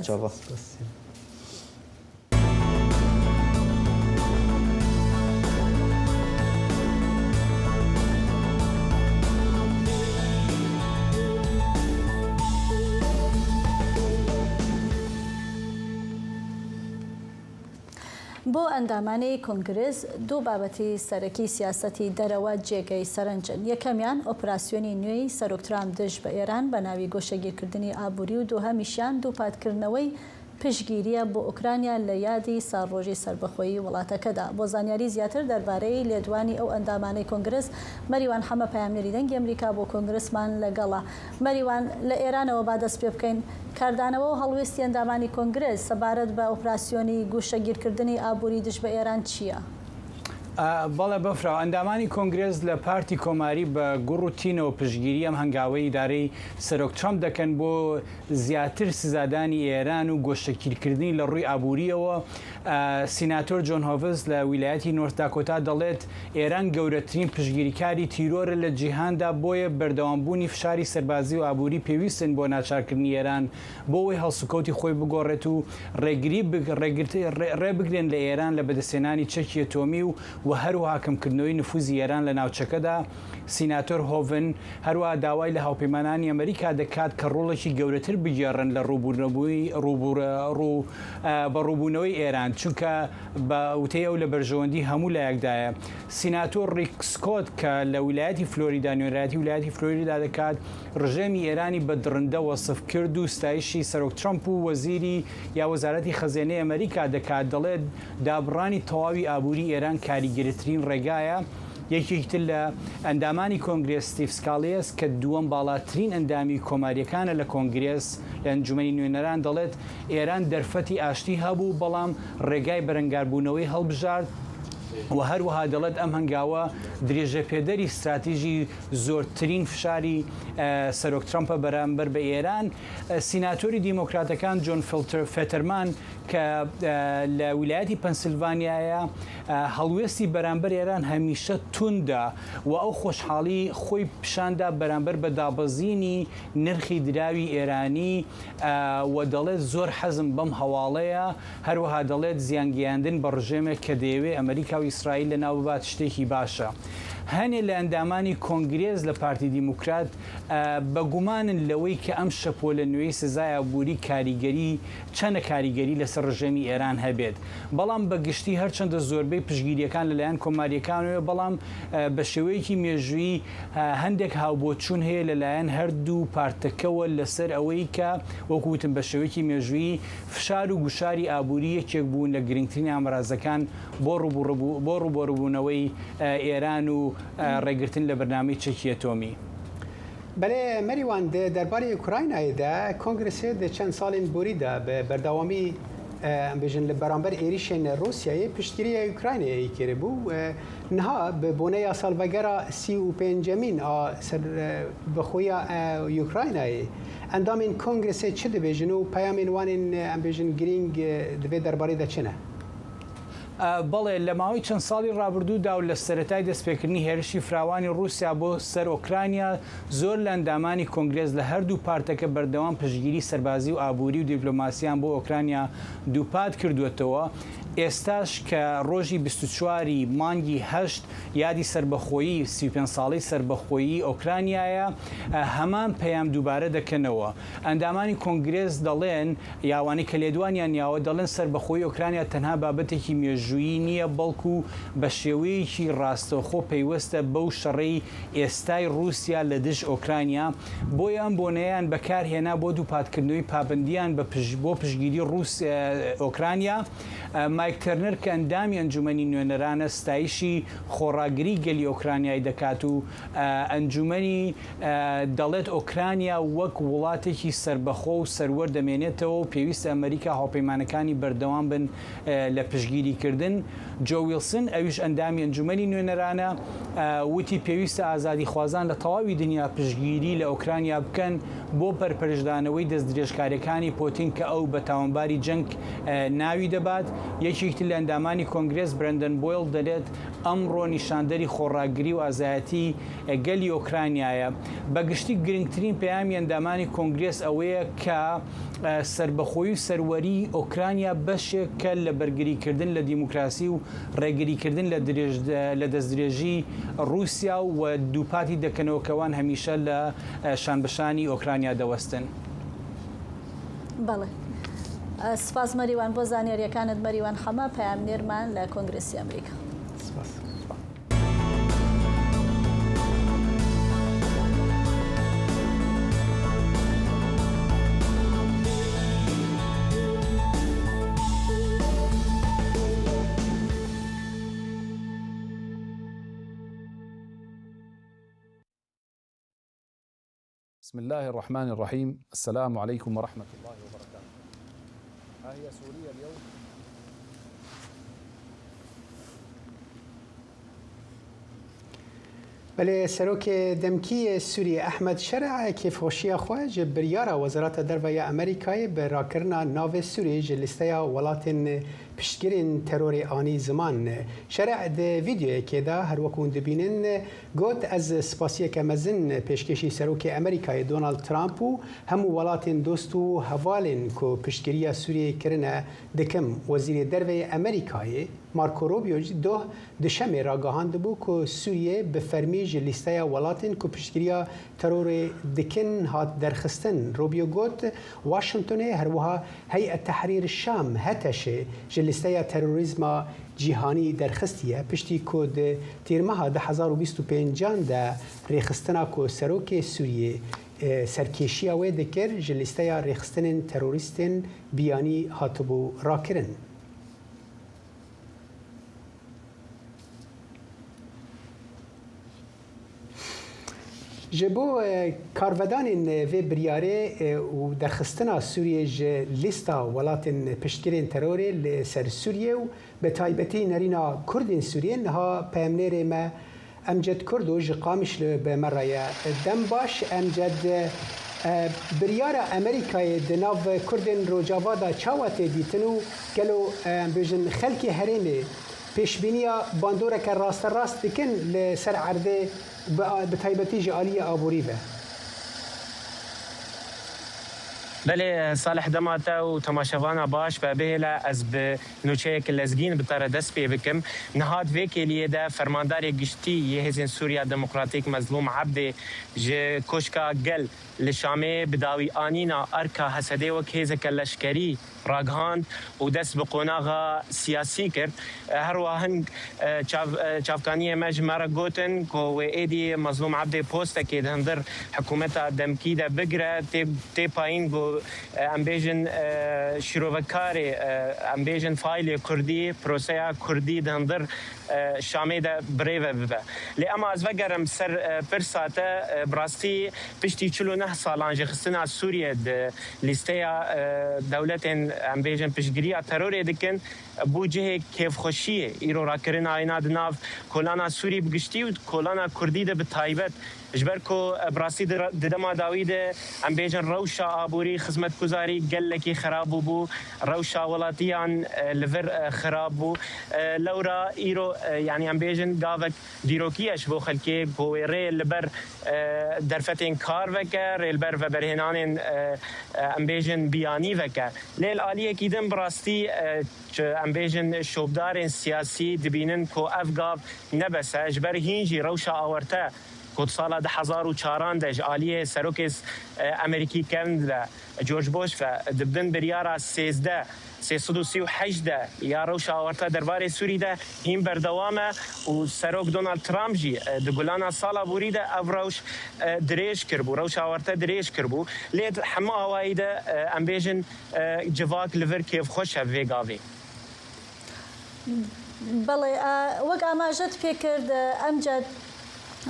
بۆ ئەندامانەی کۆنگرس دوو بابەتی سەرەکی سیاسەتی دەرەوە جێگەی سەرنجن. یەکەمیان ئۆپراسیۆنی نوێی سەرۆکترام دژ بە ئێران بە ناوی گۆشەگیرکردنی ئابووری و دووهەمیشیان دووپاتکردنەوەی پشگیریە بۆ ئوکرانیا لە یادی ساڕۆژی سربەخۆیی وڵاتەکەدا. بۆ زانیاری زیاتر دەربارەی لێدوانی ئەو ئەندامانەی کۆنگرس مەریوان حەمە پەیامنەری دەنگی ئەمریکا بۆ کۆنگرسمان لەگەڵا. مەریوان لە ئێرانەوە با دەست پێ بکەین کاردانەوە و هەڵوێستی ئەندامانی کۆنگرس سەبارەت بە ئۆپراسیۆنی گوشەگیرکردنی ئابووری دژ بە ئێران چییە؟ بەڵێ بەفراوە ئەندامانی کۆنگرس لە پارتی کۆماری بە گوڕ و تینەوە پشگیری ئەم هەنگاوەی ئیدارەی سەرۆک ترامپ دەکەن بۆ زیاتر سزادانی ئێران و گۆشەگیرکردنی لە ڕووی ئابووریەوە. سیناتۆر جۆن هۆڤز لە ویلایەتی نۆرت داکۆتا دەڵێت ئێران گەورەترین پشگیریکاری تیرۆرە لە جیهاندا بۆیە بەردەوامبوونی فشاری سەربازی و ئابووری پێویستن بۆ ناچارکردنی ئێران بۆ ئەوەی هەڵسوکەوتی خۆی بگۆڕێت و ڕێبگرێن لە ئێران لە بەدەستێنانی چەکی ئەتۆمی و هەروەها کەمکردنەوەی نفوزی ئێران لە ناوچەکەدا. سیناتۆر هۆڤن هەروەها داوای لە هاوپەیمانانی ئەمریکا دەکات کە ڕۆڵێکی گەورەتر بگێڕن لە ڕووبوونەوەی ئێران چونکە بە وتەی ئەو لە بەرژەوەندی هەموو لایەکدایە. سیناتۆر ڕیک سکۆت کە لە ویلایەتی فلۆریدا نوێنەرایەتی ویلایەتی فلۆریدا دەکات ڕژێمی ئێرانی بە درڕندە وەسف کرد و ستایشی سەرۆک ترامپ و وەزیری یا وەزارەتی خەزێنەی ئەمریکا دەکات. دەڵێت دابڕانی تەواوی ئابووری ئێران کاریگەرترین ڕێگایە. یەکێکتر لە ئەندامانی کۆنگرێس ستیڤ سکالیەس کە دووەم باڵاترین ئەندامی کۆماریەکانە لە کۆنگرێس لە ئەنجومەنی نوێنەران دەڵێت ئێران دەرفەتی ئاشتی هەبوو بەڵام ڕێگای بەرەنگاربوونەوەی هەڵبژارد و هەروەها دەڵێت ئەم هەنگاوە درێژە پێدەری استراتیژی زۆرترین فشاری سەرۆک ترامپە بەرامبەر بە ئێران. سیناتۆری دیموکراتەکان جۆن فێتەرمان کە لە ویلایەتی پەنسیلڤانیایە هەڵوێستی بەرامبەر ئێران هەمیشە توندە و ئەو خۆشحاڵی خۆی پیشاندا بەرامبەر بە دابەزینی نرخی دراوی ئێرانی و دەڵێت زۆر حەزم بەم هەواڵەیە. هەروەها دەڵێت زیانگەیاندن بە ڕژێمێک کە دەیەوێت ئەمریکا و ئیسرائیل لە ناو ببات شتێکی باشە. هەنێ لە ئەندامانی کۆنگرێز لە پارتی دیموکرات بەگومانن لەوەی کە ئەم شەپۆلە نوێی سزای ئابووری کاریگەری چەنە کاریگەری لەسەر ڕژێمی ئێران هەبێت. بەڵام بەگشتی هەرچەندە زۆربەی پشگیریەکان لەلایەن کۆماریەکانەوە بەڵام بە شێوەیەکی مێژووی هەندێک هاوبۆچوون هەیە لەلایەن هەردوو پارتەکەوە لەسەر ئەوەی کە وەکوتم بە شێوەیەکی مێژووی فشار و گوشاری ئابووری یەکێک بوون لە گرنگترین ئامڕازەکان بۆ ڕووبەڕووبوونەوەی ئێران و ڕێگرتن لە بەرنامەی چەکی ئەتۆمی. بەڵێ مەریوان دەربارەی ئوکراینایدا کۆنگرسێ چەند ساڵین بوریدا بە بەردەوامی بيجن لبرامبر إيريشن روسيا بشتري أوكرانيا يكربو نها ببنية سالفاجرا سي وبنجامين سر بخويا أوكرانيا اندامين كونغرس چه دبیجنو پیامین وانین امبیجن گرینگ دوی درباره دا چنه؟ بەڵێ لە ماوەی چەند ساڵی ڕابردوودا و لە سەرەتای دەستپێکردنی هێرشی فراوانی رووسیا بۆ سەر ئۆکرانیا زۆر لە ئەندامانی کۆنگرێز لە هەردوو پارتەکە بەردەوام پشتگیری سەربازی و ئابووری و دیپلۆماسیان بۆ ئۆکرانیا دووپات کردوێتەوە. ئێستاش کە ڕۆژی 24 مانگی هەشت یادی سربەخۆیی 35 ساڵی سربەخۆیی ئۆکرانیایە هەمان پەیام دووبارە دەکەنەوە. ئەندامانی کۆنگرێز دەڵێن یاوانی کە لێدوانیان یاوە دەڵێن سربەخۆیی ئۆکرانیا تەنها بابەتێکی مێژوویی نییە بەڵکو بە شێوەیەکی ڕاستەوخۆ پەیوەستە بەو شەڕەی ئێستای رووسیا لە دژ ئۆکرانیا بۆیە ئەم بۆنەیان بەکارهێنا بۆ دووپاتکردنەوەی پابندیان بۆ پشتگیری ئۆکرانیا. مایک تەرنەر کە ئەندامی ئەنجومەنی نوێنەرانە ستایشی خۆڕاگری گەلی ئۆکرانیای دەکات و ئەنجومەنی دەڵێت ئۆکرانیا وەک وڵاتێکی سربەخۆ و سەروەر دەمێنێتەوە و پێویستە ئەمریکا هاوپەیمانەکانی بەردەوام بن لە پشتگیریکردن. جۆ ویلسن ئەویش ئەندامی ئەنجومەنی نوێنەرانە وتی پێویستە ئازادی خوازان لە تەواوی دنیا پشتگیری لە ئۆکرانیا بکەن بۆ پەرپەرشدانەوەی دەست درێژکاریەکانی پۆتین کە ئەو بە تاوانباری جەنگ ناوی دەبات. یەکێکتر لە ئەندامانی کۆنگرێس برەندەن بۆیڵ دەلێت ئەمڕۆ نیشاندەری خۆڕاگری و ئازایەتی گەلی ئۆکرانیایە. بەگشتی گرنگترین پەیامی ئەندامانی کۆنگرێس ئەوەیە کە سربەخۆیی و سەروەری ئۆکرانیا بەشێکە لە بەرگریکردن لە دیموکراسی و ڕێگریکردن لە دەستدرێژی رووسیا و دووپاتی دەکەنەوەکەوان هەمیشە لە شانبەشانی ئۆکرانیا دەوەستن. بەڵێ. سپاس مەریوان بۆ زانیاریەکانت مەریوان خەمە پەیامنێرمان لە کۆنگرێسی ئەمریکا. بسم الله الرحمن الرحيم. السلام عليكم ورحمة الله وبركاته. ها هي سوريا اليوم. بله سروک دمکی سوریه احمد شرع کیف خوشی خواه جبریارا وزارت دربای امریکای به راکرنا ناو سوریه جلسته ولاتن پشتگیرین ترور آنی زمان. شرع ده ویدیو که دا هر وکون دبینن گوت از سپاسیه که مزن پیشکشی سروک امریکای دونالد ترامپ و همو ولاتن دوستو حوالن که پشتگیری سوریه کرنه دکم وزیر دربای امریکای مارکو روبیو دو دشمه را گاهاند بو که سوریه به فرمیج لیسته ولاتن که پشتگیری ترور دکن هات درخستن. روبیو گوت واشنطن هر وها هیئت تحریر الشام هتشه لیسته تروریسم جیهانی درخستیه پشتی کود تیرمه 2025 ده ریخستنا کو سروک سوریه سرکشی و دکر لیسته ریخستن تروریستن بیانی هاتبو راکرن. جبو کارودان و بریاره و درخستنا سوریه ج لیستا ولاتن پشتگیرین ترور لسر سوریه و به تایبتی نرینا کردین سوریه نها پیامنیر ما امجد کردو ج قامش به مرای دم باش امجد بریاره امریکای دناو کردین روجاوادا چاوات دیتنو گلو بجن خلکی هرینه پیشبینیا باندوره که راست دکن لسر عرده بتایبەتی ژعالی ئابووریە. بله صالح دماتا و تماشاوانا باش بابهلا از به نوچهک لزگین بتر دست پی بکم نهاد وکی لیه ده فرماندار گشتی یهزین سوریا دموکراتیک مظلوم عبد ج کوشکا گل لشامه بداوی آنینا ارکا حسده و کهزک لشکری راگهاند و دست بقوناغا سیاسی کرد. هر واهن چافکانی مجمع گوتن که و ایدی مظلوم عبد پوسته که دهندر حکومت دمکی ده بگره تی پایین گو ام بیژن شیروکاری ام بیژن فایل کردی پروسه کردی دندر شامی ده بریو ببه لی اما از وگرم سر پرساته براستی پشتی 49 سالان جخستنا سوریه ده لیسته دولت ام بیژن پشگیری ترور دکن بوجه کیف خوشیه ایرو راکرین آینا دناف کولانا سوری بگشتی و کولانا کردی ده به تایبت جبر کو براستی دما داوید ام بیژن روشا آبوری خدمت گزاری گلکی خراب بو روشا ولاتیان لور خراب بو لورا ایرو يعني ام بیژن گاوک دیروکیش بو خلکی گویره لبر درفتین کار وکر لبر و برهنان ام بیژن بیانی وکر لیل عالیه کیدن براستی ام بیژن شوبدار سیاسی دبینن کو افغاب نبسه جبر هینجی روشا آورته کد سال 2004 دج عالیه سروکس امریکی کند جورج بوش و دبدن بریارا 338 یا روش آورتا درباره سوری ده این بردوامه و سروک دونالد ترامپ جی دگولانا سالا بوری ده او روش دریش کربو روش آورتا دریش کربو لید همه آوائی ده ام بیژن جواک لور کیف خوش ویگاوی بله وەک ئاماژەت پێکرد ئەمجد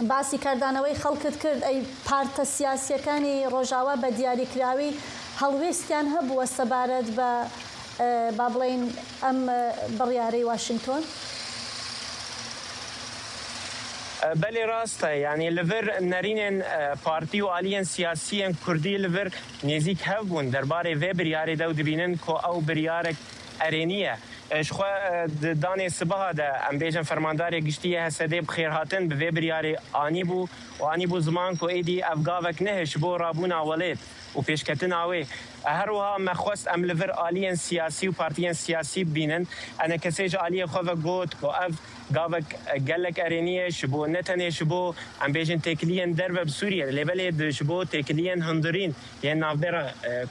باسی کاردانەوەی خەڵکت کرد ئەی پارتە سیاسیەکانی ڕۆژاوا بە دیاریکراوی هەڵوێستیان هەبووە سەبارەت بە با بڵێین ئەم بڕیارەی واشنگتۆن؟ بله راسته یعنی لور نرینن پارتی و آلیان سیاسیان کردی لور نزیک هفبون درباره وی بریاری دو دبینن که او بریارک ارینیه شخوا دانه صبح ده ام بیژن فرمانداری گشتی هسته بخیر هاتن به بریاری آنی بو و آنی بو زمان کو ایدی افغاوک نهش بو رابون اولید و پیشکتن آوی هر وها مخواست ام لور آلیان سیاسی و پارتیان سیاسی بینن انا کسیج آلیه خواه گوت کو اف گاوک گلک ارینیه شبو نتنه شبو ام بیژن تکلین درب بسوریه لبله شبو تکلین هندرین یعنی نافبرا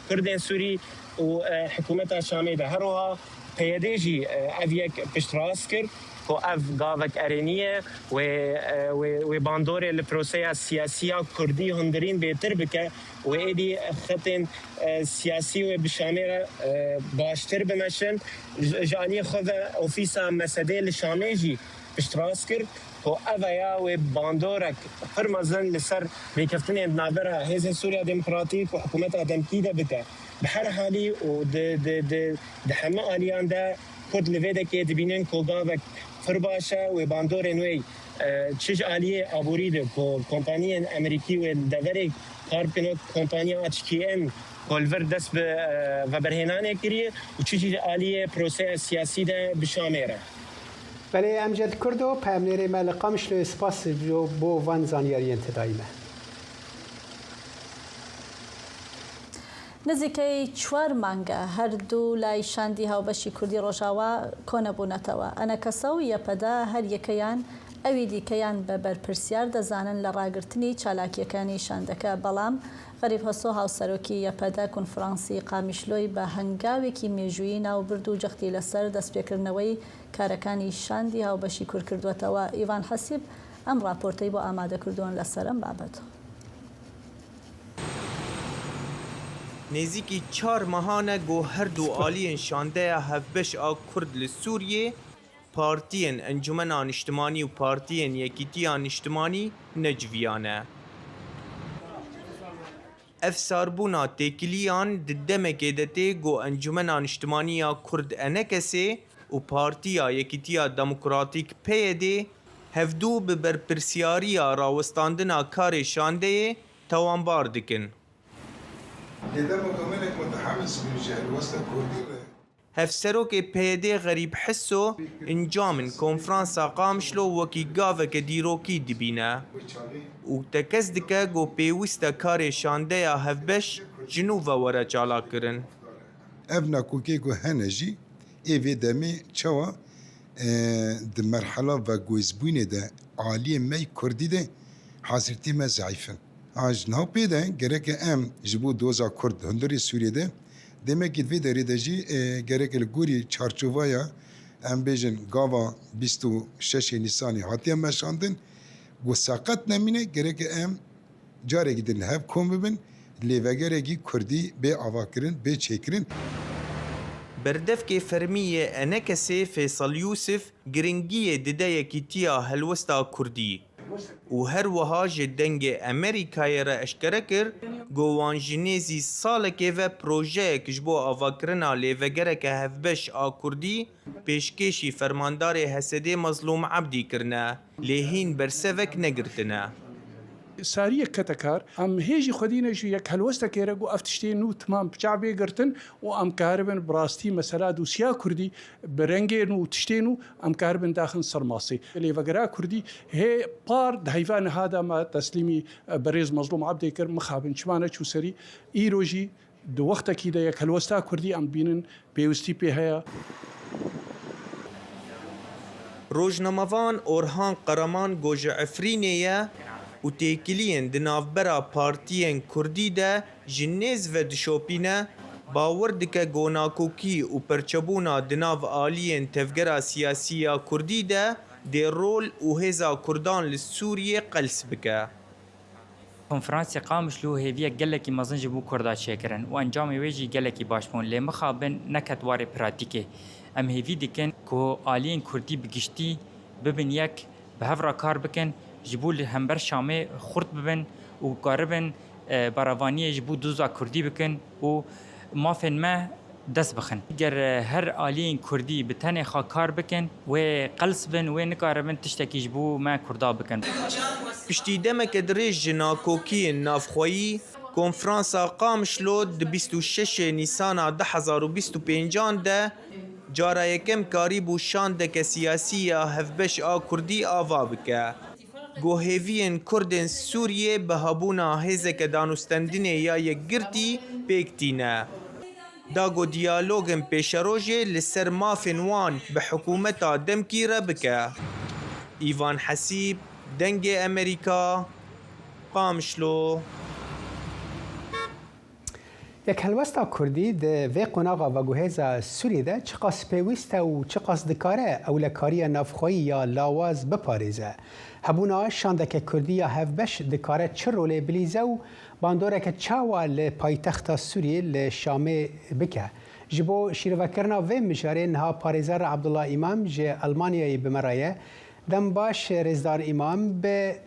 کردین سوری و حکومت شامی ده هر وها پیدایشی اویک پشتراس کرد که اف گاوک ارینیه و باندور لپروسه سیاسی کردی هندرین بهتر بکه و ایدی خطین سیاسی و بشامیر باشتر بمشن جانی خود اوفیسا مسده لشامی جی پشتراس کرد که اویا و باندورک فرمازن لسر بیکفتن نابره هیز سوریا دموکراتیک و حکومت دمکیده بکه بحر حالی و د همه آلیان ده کد لویده که دبینن که گاوک فرباشه و باندور نوی چیز آلیه آبوریده که کمپانی امریکی و دوره کار کنه کمپانی HKM کلور دست و برهنانه کریه و چیز آلیه پروسه سیاسی ده بشامره بله امجد کردو پیامنیر ملقامش لو اسپاس جو بو وان زانیاری انتدایمه نزیکەی 4 مانگە هەردوو لای شاندی هاوبەشی کوردی ڕۆژاوا کۆنەبوونەتەوە ئەنە کەسە و یەپەدا هەر یەکەیان ئەوی دیکەیان بە بەرپرسیار دەزانن لە ڕاگررتنی چالاکیەکانی شاندەکە بەڵام غەریب هەسۆ هاوسەرۆکی یەپەدا کۆنفرانسی قامیشلۆی بە هەنگاوێکی مێژووی ناوبرد و جەختی لەسەر دەستپێکردنەوەی کارەکانی شاندی هاوبەشی کورد کردوێتەوە ئیڤان حەسیب ئەم راپۆرتەی بۆ ئامادەکردوون لەسەر ئەم بابەت. نزیکی 4 ماهانه گو هردو آلیین شانده هفبش آ کرد لسوریه پارتیین انجمن اجتماعی و پارتیین یکیتیان اجتماعی نجویانه. افساربونا تکلیان ددمک دته گو انجمن اجتماعی کرد انکسه و پارتیا یکیتیا دموکراتیک پیده هفدو به برپرسیاری راوستاندنا کار شانده توانبار دکن. هفسروک پیده غریب حسو انجامن کنفرانسا قامشلو وکی گاوک دیروکی دبینه و تکز دکه گو پیوسته کار شانده یا هفبش جنوب وره چالا کرن. ابنا کوکی گو هنجی ایوی دمی چوا ده مرحله و گویزبونه ده عالی می کردی ده حاضرتی ما ضعیفن. آج نه پیدا گرک ام جبو دوزا کرد هندری سوریه ده demek ki bir derececi gerekli guri çarçuvaya em bejin gava 26 Nisan'ı hatiye meşandın bu sakat nemine gerek em care gidin hep kombibin لێڤەگەرێکی کوردی بێ ئاواکردن بێ چێکردن. بردفکê fermiyê Enekesê Fêsal Yûsif giringiyê dideyekî tiya helwesta Kurdî û her wiha ji dengê Amerîkayê re eşkere kir got wan ji nêzî salekê ve projeyek ji bo avakirina lêvegereke hevbeş a Kurdî pêşkêşî fermandarê Hesedê Mazlûm Ebdî kirine lê hîn bersevek negirtine. ساریە کەتەکار ئەم هێژی خودینەژ یەک هەلوەستە کێرە و ئەفتشتێن و تمام پچابێ گرتن و ئەم کاربن بڕاستی مەسەلا دووسیا کوردی بەرەنگێن و تشتێن و ئەم کاربن داخن سەرماسی لێڤەگەرا کوردی هێ پار هەیڤان هادامە تەسلیمی بەڕێز مەزلوم عەبدێ کرد مخابن چمانە چووسەری ئیرۆژی دووەختێکی دا یەک هەلوەستا کوردی ئەم بینن پێویستی پێ هەیە. Rojnamevan Orhan Qaraman got ji Efrînê ye û têkiliyên di navbera partiyên Kurdî de ji nêz ve dişopîne باور dike gonakokî û perçebûna di nav aliyên tevgera siyasî ya Kurdî de dê rol û hêza Kurdan li Sûriyê qels bike. Konferansê Qamişlo hêviyek gelekî mezin ji bo Kurda çêkirin û encamê wê jî gelekî baş bûn lê mixabin neket warê pratiğê. Em hêvî dikin ku aliyên Kurdî bi giştî bibin yek bi hev re kar bikin ji bo li hember Şamê xurt bibin û karibin beravaniyê ji bo doza Kurdî bikin û mafên me dest bixin. Ger her aliyên Kurdî bi tenê xwe kar bikin wê qels bin wê nikaribin tiştekî ji bo me Kurda bikin. Piştî demeke dirêj ji nakokiyên navxweyî, Konferansa Qamişlo di 26 Nîsana 2025 de cara yekem karî bû şandeke siyasî ya hevbeş a Kurdî ava bike. Got hêviyên Kurdên Sûriyê bi hebûna hêzeke danûstendinê ya yekgirtî pêk tîne. Da got diyalogên pêşerojê li ser mafên wan bi hikûmeta demkî re bike. Îvan Hesîb, Dengê Amerîka, Qamişlo. یک هەلوەستا کوردی د vê qonaxa veguhêza Sûriyê de çi qas pêwîst e û çi qas dikare ewlekariya navxweyî ya lawaz biparêze. Hebûna şandeke Kurdî ya hevbeş dikare çi rolê bilîze û bandoreke çawa li paytexta Sûriyê li Şamê bike. Ji bo şîrvekirina vê mijarê niha parêzer Abdullah İmam ji Almanyayê bimeraye. Dem baş Rêzdar İmam bi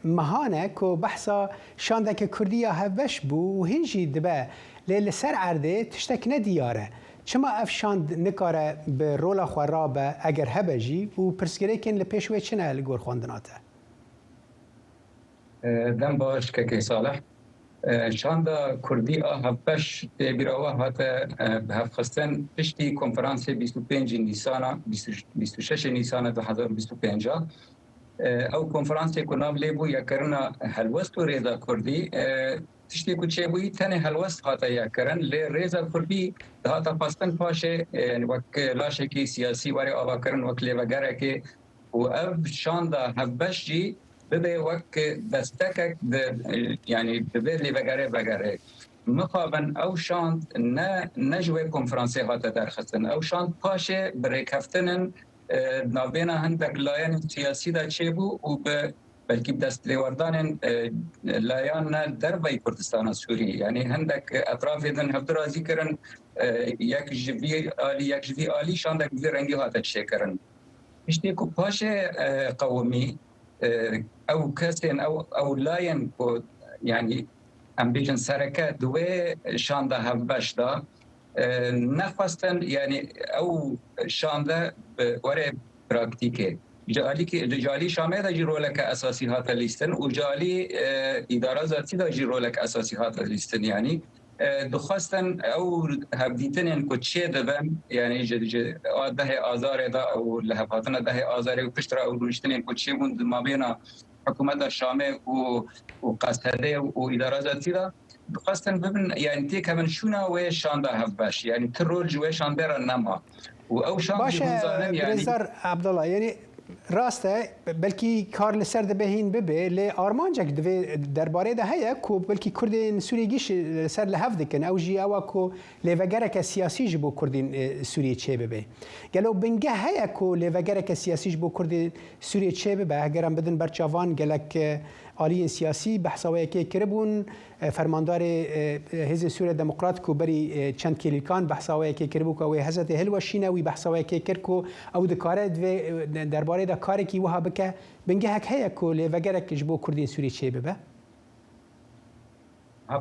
mehane ku behsa şandeke Kurdî ya hevbeş bû û hîn jî dibe lê li ser erdê tiştek ne diyar e. Çima ev şand nikare bi rola xwe rabe eger hebe jî û pirsgirêkên li pêş wê çi ne li gor xwendina te? Dem baş kekê salih. Şanda Kurdî a hevbeş bîrava hate bi hevxistin piştî konferansê 25 Nîsana 26 Nîsana 2025 ew konferansê ku nav lê bû yekirina helwest û rêza Kurdî tiştê ku çêbûyî tenê helwest hate yekirin lê rêza Kurdî dihata xwestin paşê wek laşekî siyasî warê avakirin wek lêvegerekê û ev şanda hevbeş jî bibe wek destekek yani dibe lêvegerê vegere. Mixabin ew şand ne ji wê konferansê hate derxistin. Ew şand paşê bi rêkeftinên navbêna hindek layên siyasî de çêbû û bi belkî destlêwerdanên layan derveyî Kurdistana Sûrî. Yani hindek etrafê din hevdî razî kirin yek ji vî alî yek ji vî alî şandek vî rengî hate çêkirin. Piştî ku paşê qewimî ew kesên ew layên ku yani em bêjin sereke di wê şanda hevbeş da nexwestin yani ew şanda were praktîkê. Calî Şamê de jî roleke esasî hate lîstin û calî îdara zatî de jî roleke esasî hate lîstin yani. Dixwestin ew hevdîtinên ku çê dibin yani ji dehê azarê de ew li hevhatina dehê azarê û piştre ew rûniştinên ku çêbûn di mabêna hikûmeta Şamê û qesedê û îdara zatî de dixwestin bibin yani têkevin şûna wê şanda hevbeş yani ti rol ji wê şandê re nema. باشه برزار عبدالله یعنی راسته بلکی کار لسر دبهین ببه ل آرمانجک دوی درباره ده هیا کو بلکی کردین سوریگیش لسر لحف دکن او جی او کو لوگرک سیاسی جبو کردین سوریه چه ببه گلو بنگه هیا کو لوگرک سیاسی جبو کردین سوریه چه ببه اگرم بدن برچوان گلک آلی سیاسی بحثوایی که کربون فرماندار حزب سوریه دموکرات کو بری چند کلیکان بحثوایی که کربو کو حضرت هلوشینه وی بحثوایی که کرکو او دکاره درباره ده کاری کی وها بکه بنگه هک هیا کو لوگرک جبو کردین سوریه چه ببه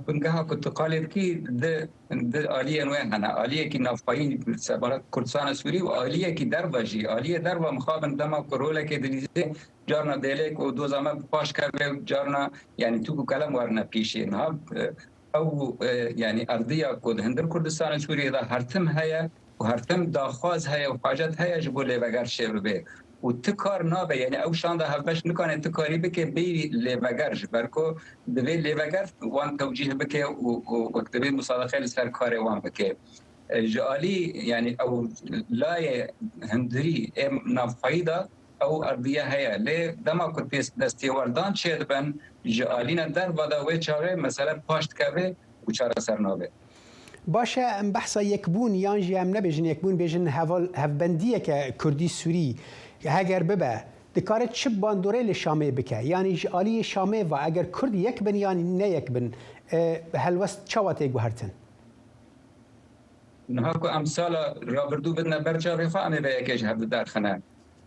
بنگه كنت قالت كي د آلية نوعنا آلية كي نافقين سبارات كردستان السوري وآلية كي دربجي آلية دربة مخابن دما كرولا كي دليزي جارنا ديليك ودو زمان باش كابل جارنا يعني توكو كلام ورنا بيشي نهاب او يعني أرضية كود هندر كردستان السوري إذا هرتم هيا وهرتم داخواز هيا وحاجات هيا جبو لبقر شبه وتكار نابه يعني او شان ده هفش نكان تكاري بك بي لبقرج بركو دبي لبقر وان توجيه بك وكتبي مصادقه لسر كاري وان بك جالي يعني او لا هندري نافايدا او ارضيه هيا لي دما كنت دستيوردان شدبن جالينا در ودا وچاره مثلا پاشت كبه وچاره سرنابه باشه ام بحثا یکبون یانجی هم نبیجن یکبون بیجن هفبندیه که کردی سوری اگر ببه دکارت چه باندوره لشامه بکه یعنی آلی شامه و اگر کرد یک بن یعنی نه یک بن هلوست چواته گوهرتن نهاكو امثال رابردو بدنا برجا رفاقنا بيكيش هبد دار خنا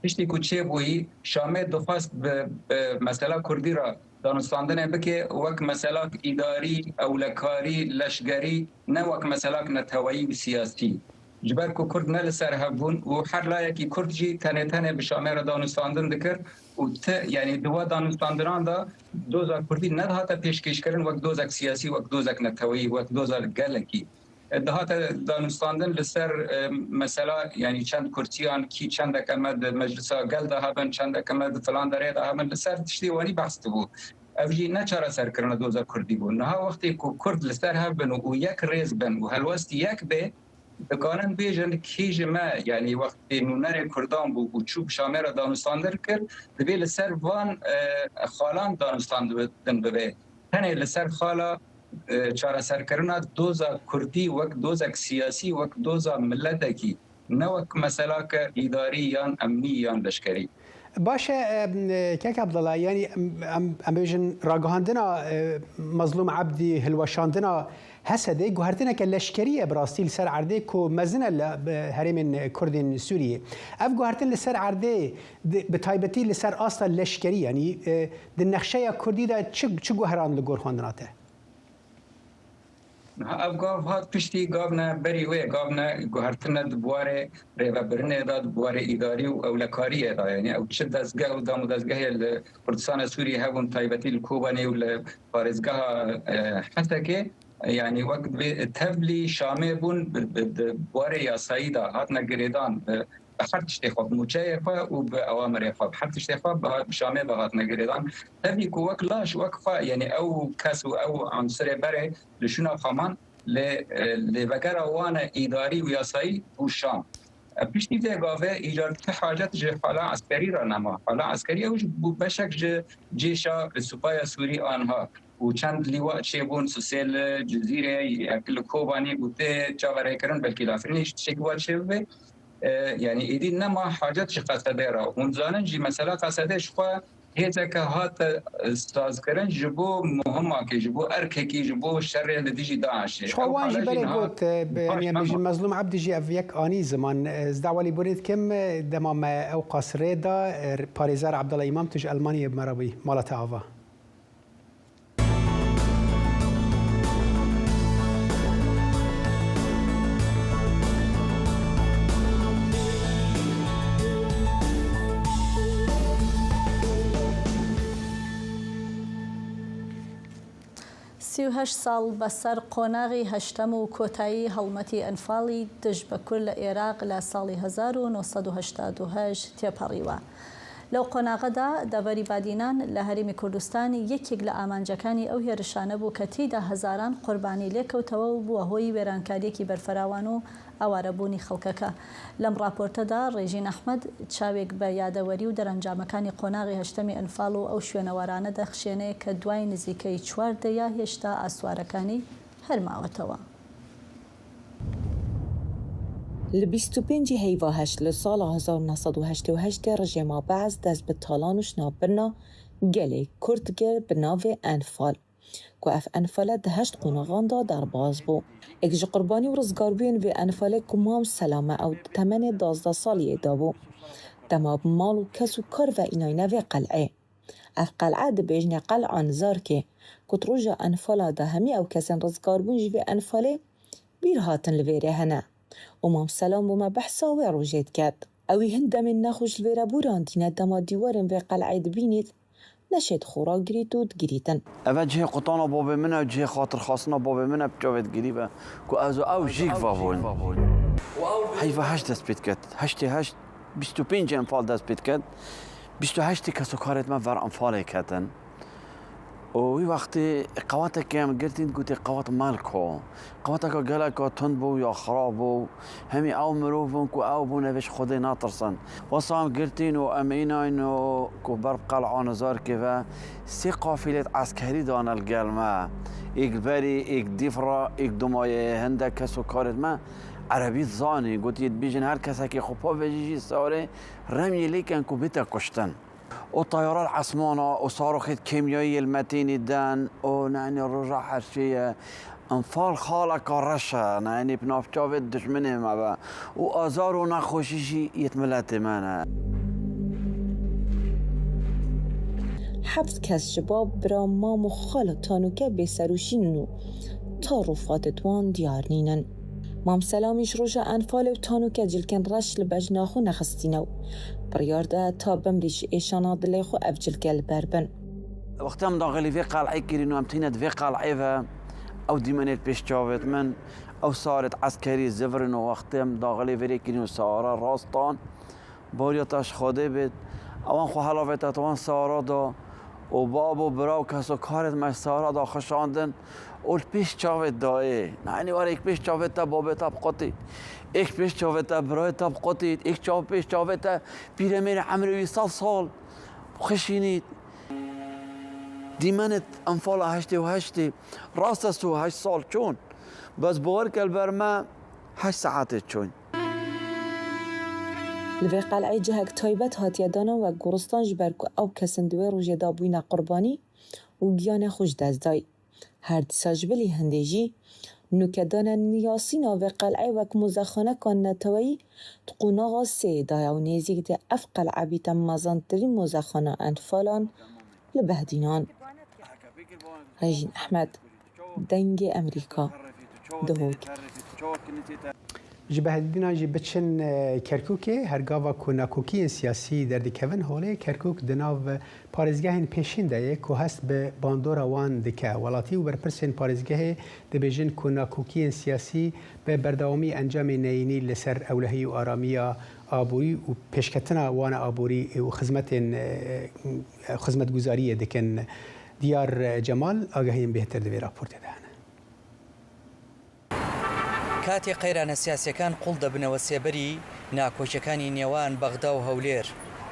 هشتي كو چه بوي شامه دخواست بمسألة كردي را دانستاندن بکه وک مسئله اداری او لکاری لشگری نه وک مسئله نتوایی و سیاسی جبر کو کرد نه لسر هبون و هر لایکی کرد جی تنه به شامل دانستاندن دکر و یعنی دو دانستاندران دا دوزا کردی نه هاتا پیشکش کردن وک دوزک سیاسی وک دوزک نتوایی وک دوزا گلکی دهات دانستاندن لسر مثلا یعنی چند کرسیان کی چند کمد مجلس گل ده هبن چند کمد فلان داره ده هبن لسر تشتی وانی بحث بود اوجی نه چاره سر کردن دوزا کردی بود نه وقتی کو کرد لسر هبن و یک ریز بن و هلوست یک به دکانن بیجن کیج ما یعنی وقتی نونر کردان بود و چوب شامر دانستاندر کرد دبی لسر وان خالان دانستاندن به تنه لسر خالا چاره سرکردن دوزا کردی وک دوزا سیاسی وک دوزا ملتکی نه وک مسئله که اداری یا امنی یا لشکری باشه کاک عبدالله یعنی ام بیجن راگهاندنا مظلوم عبدی هلوشاندنا هسده گوهرتنا که لشکریه براستی سر عرده کو مزنه هرم کردین سوریه اف گوهرتن لسر عرده به تایبتی لسر اصلا لشکری یعنی د نقشه کردی دا چه گوهران لگورخاندناته افغان هات پشتی گابنا بری و گابنا گوهرتنا دبواره ریوبرنه داد دبواره اداری و اولکاری دا یعنی او چه دزگاه و دام دزگاه کردستان سوریه هون تایبتی الکوبانی و پارزگاه حتی که يعني وقت تبلي شامي بون بواري يا سيدة هاتنا قريدان بحر تشتخوب مجايفة وبأوامر يخوب حر تشتخوب بشامي بهاتنا قريدان تبلي كو وك لاش وقفة يعني أو كاسو أو عنصر بري لشنا خمان لبقرة وانا إداري وياساي والشام بيشتي في قافة إيجاد حاجات جي حالة عسكري رانما حالة عسكرية وش بشك جيشا السبايا سوري آنها و چند لیوا چه بون سوسیل جزیره اکل کوبانی بوده چاوره کردن بلکه لافرینش شکوات چه به یعنی ایدی نما حاجت چه قصده را اون زانن جی مثلا قصده شخوا هیچ که هات استاز کردن جبو مهمه که جبو ارکه کی جبو شر دیجی داعش شخوا وانجی بله گوت یعنی مظلوم عبد جی اف یک آنی زمان ازدوالی برید کم دمام او قصره دا پاریزار عبدالله امام تج المانیا بمرابی مالت آوا هشت سال بسر قۆناغی هەشتەم و کۆتایی هەڵمەتی ئەنفاڵی دژ بە کورد لە عێراق لە ساڵی 1980 تێپەڕیوە. لەو قۆناغەدا دەڤەری بادینان لە هەرێمی کوردستان یەکێک لە ئامانجەکانی ئەو هێرشانە بوو کە تێیدا هەزاران قوربانی لێکەوتەوە و بووە هۆی وێرانکاریەکی بەرفەراوان و ئاوارەبوونی خەڵکەکە. لەم راپۆرتەدا ڕێژین ئەحمەد چاوێک بە یادەوەری و دەرەنجامەکانی قۆناغی هەشتەمی ئەنفاڵ و ئەو شوێنەوارانە دەخشێنێ کە دوای نزیکەی 4 دەیە هێشتا ئاسوارەکانی هەرماوەتەوە. لە 25 هەیڤاهەشت لە ساڵە 1988 ڕژێما بەعز دەست بە تاڵان و شنابرنا gelek Kurt ger bi navê Enfal ku ev Enfale di 8 qonaxan da derbas bû. Ek ji qurbanî û rizgarbûyên vê Enfalê ku mam Selame ew di temenê 12 saliyê da bû. Dema bi mal û kes û kar ve înayne vê qeleyê. Ev qel'e di bêjnê qel'a Nizarkê ku di roja Enfala da hemî ew kesên rizgarbûn ji vê Enfalê bîr hatin li vêrê hene. û mam Selam bû me behsa wê rojê diket. Ewî hin demên nexweş li vê re borandîne dema dîwarên vê qel'eyê dibînît neşê dixora girît û digirîtin. Ev cihê qutana bavê min e cihê xatirxastina bavê min e çavê digirîbe ku ez û ew jîk vabûn. Heyva heşt dest pê diket. Heştê heşt 25 enfal dest pê diket. 28 kesokarên me ver enfalê ketin. û wî wextê qewatekê em girtîn gotê qewat melko. Qewateka geleka tund bû ya xerab bû. Hemî ew mirov bûn ku ew bûn evê ji Xwedê natirsin. Wesa em girtîn û em înayn û ku ber qel'a Nizarkê ve sê qafîlê eskerî dane li gel me. Êk berî, êk dîfra, êk dumayê hindek kesokarên me Erebî zanî gotiye dibêjin her kesekê xwe pavêjî jî sarê remyê lêkin ku bite kuştin. O tayaral esmana o saroxê kêmyayî li metênê den o nenê roja her şeye enfal xaleka reş e nenê pinavçavê dijminê me be û azar û nexweşî jî yet miletê me ne. Heft kes ji bav bira mam û xala tanûke bêserûşînin û ta rûfatê wan diyar nînin. Mam Selamî ji roja Enfalê û tanûke cilkên reş li bejna xwe nexistîne û biryar da ta bimrî ji êşana dilê xwe ev cilke li ber bin. Wextê em daxilî vê qel'eyê kirîn û em tîne di vê qel'ê ve ew dîmenê pêş çavê min ew sarê eskerî zivirin û wextê em daxilê vêrê kirîn û sara rastan bariya te ji Xwedê bêt ewan xwe helavê te wan sara da û bab û bira û kesokarên me sara da xweşandin û li pêş çavê dayê nenê were êk pêş çavê te babê te biqotî êk pêş çavê te birayê te biqotî êk pêş çavê te pîremêrê emirê wî 100 sal bixişînît. Dîmenê enfala 88 rast est û 8 sal çûn bes bawer ke li ber me 8 saetê çûn. Li vê qeleyê cihek taybet hatiye danan wek goristan ji ber ku ew kesin di wê rojê da bûyîne qurbanî û giyanê xwe ji dest dayî. Her dîsa ji bilî hindê jî nûkedanên niyasîna vê qeleyê wek mozexanekan neteweyî di qonaxa sêyê daya û nêzik de ev qel'e bîte mezantirîn mozexana Enfalan li Behdînan. Rêjin Ehmed, Dengê Emerîka, Duhok. Ji Behdînan jî biçin Kerkûkê hergava ku nakokiyên siyasî derdikevin holê Kerkûk di nav parêzgehên pêşîn de ye ku hest bi bandora wan dike. Welatî û berpirsên parêzgehê dibêjin ku nakokiyên siyasî bi berdewamî encamê neyînî li ser ewlehî û aramiya aborî û pêşketina wan aborî û xizmetguzariyê dikin. Diyar Cemal agahiyên bêhtir di vê raportê de hene. کاتێک قەیرانە سیاسیەکان قوڵ دەبنەوە سێبەری ناکۆچەکانی نێوان بەغدا و هەولێر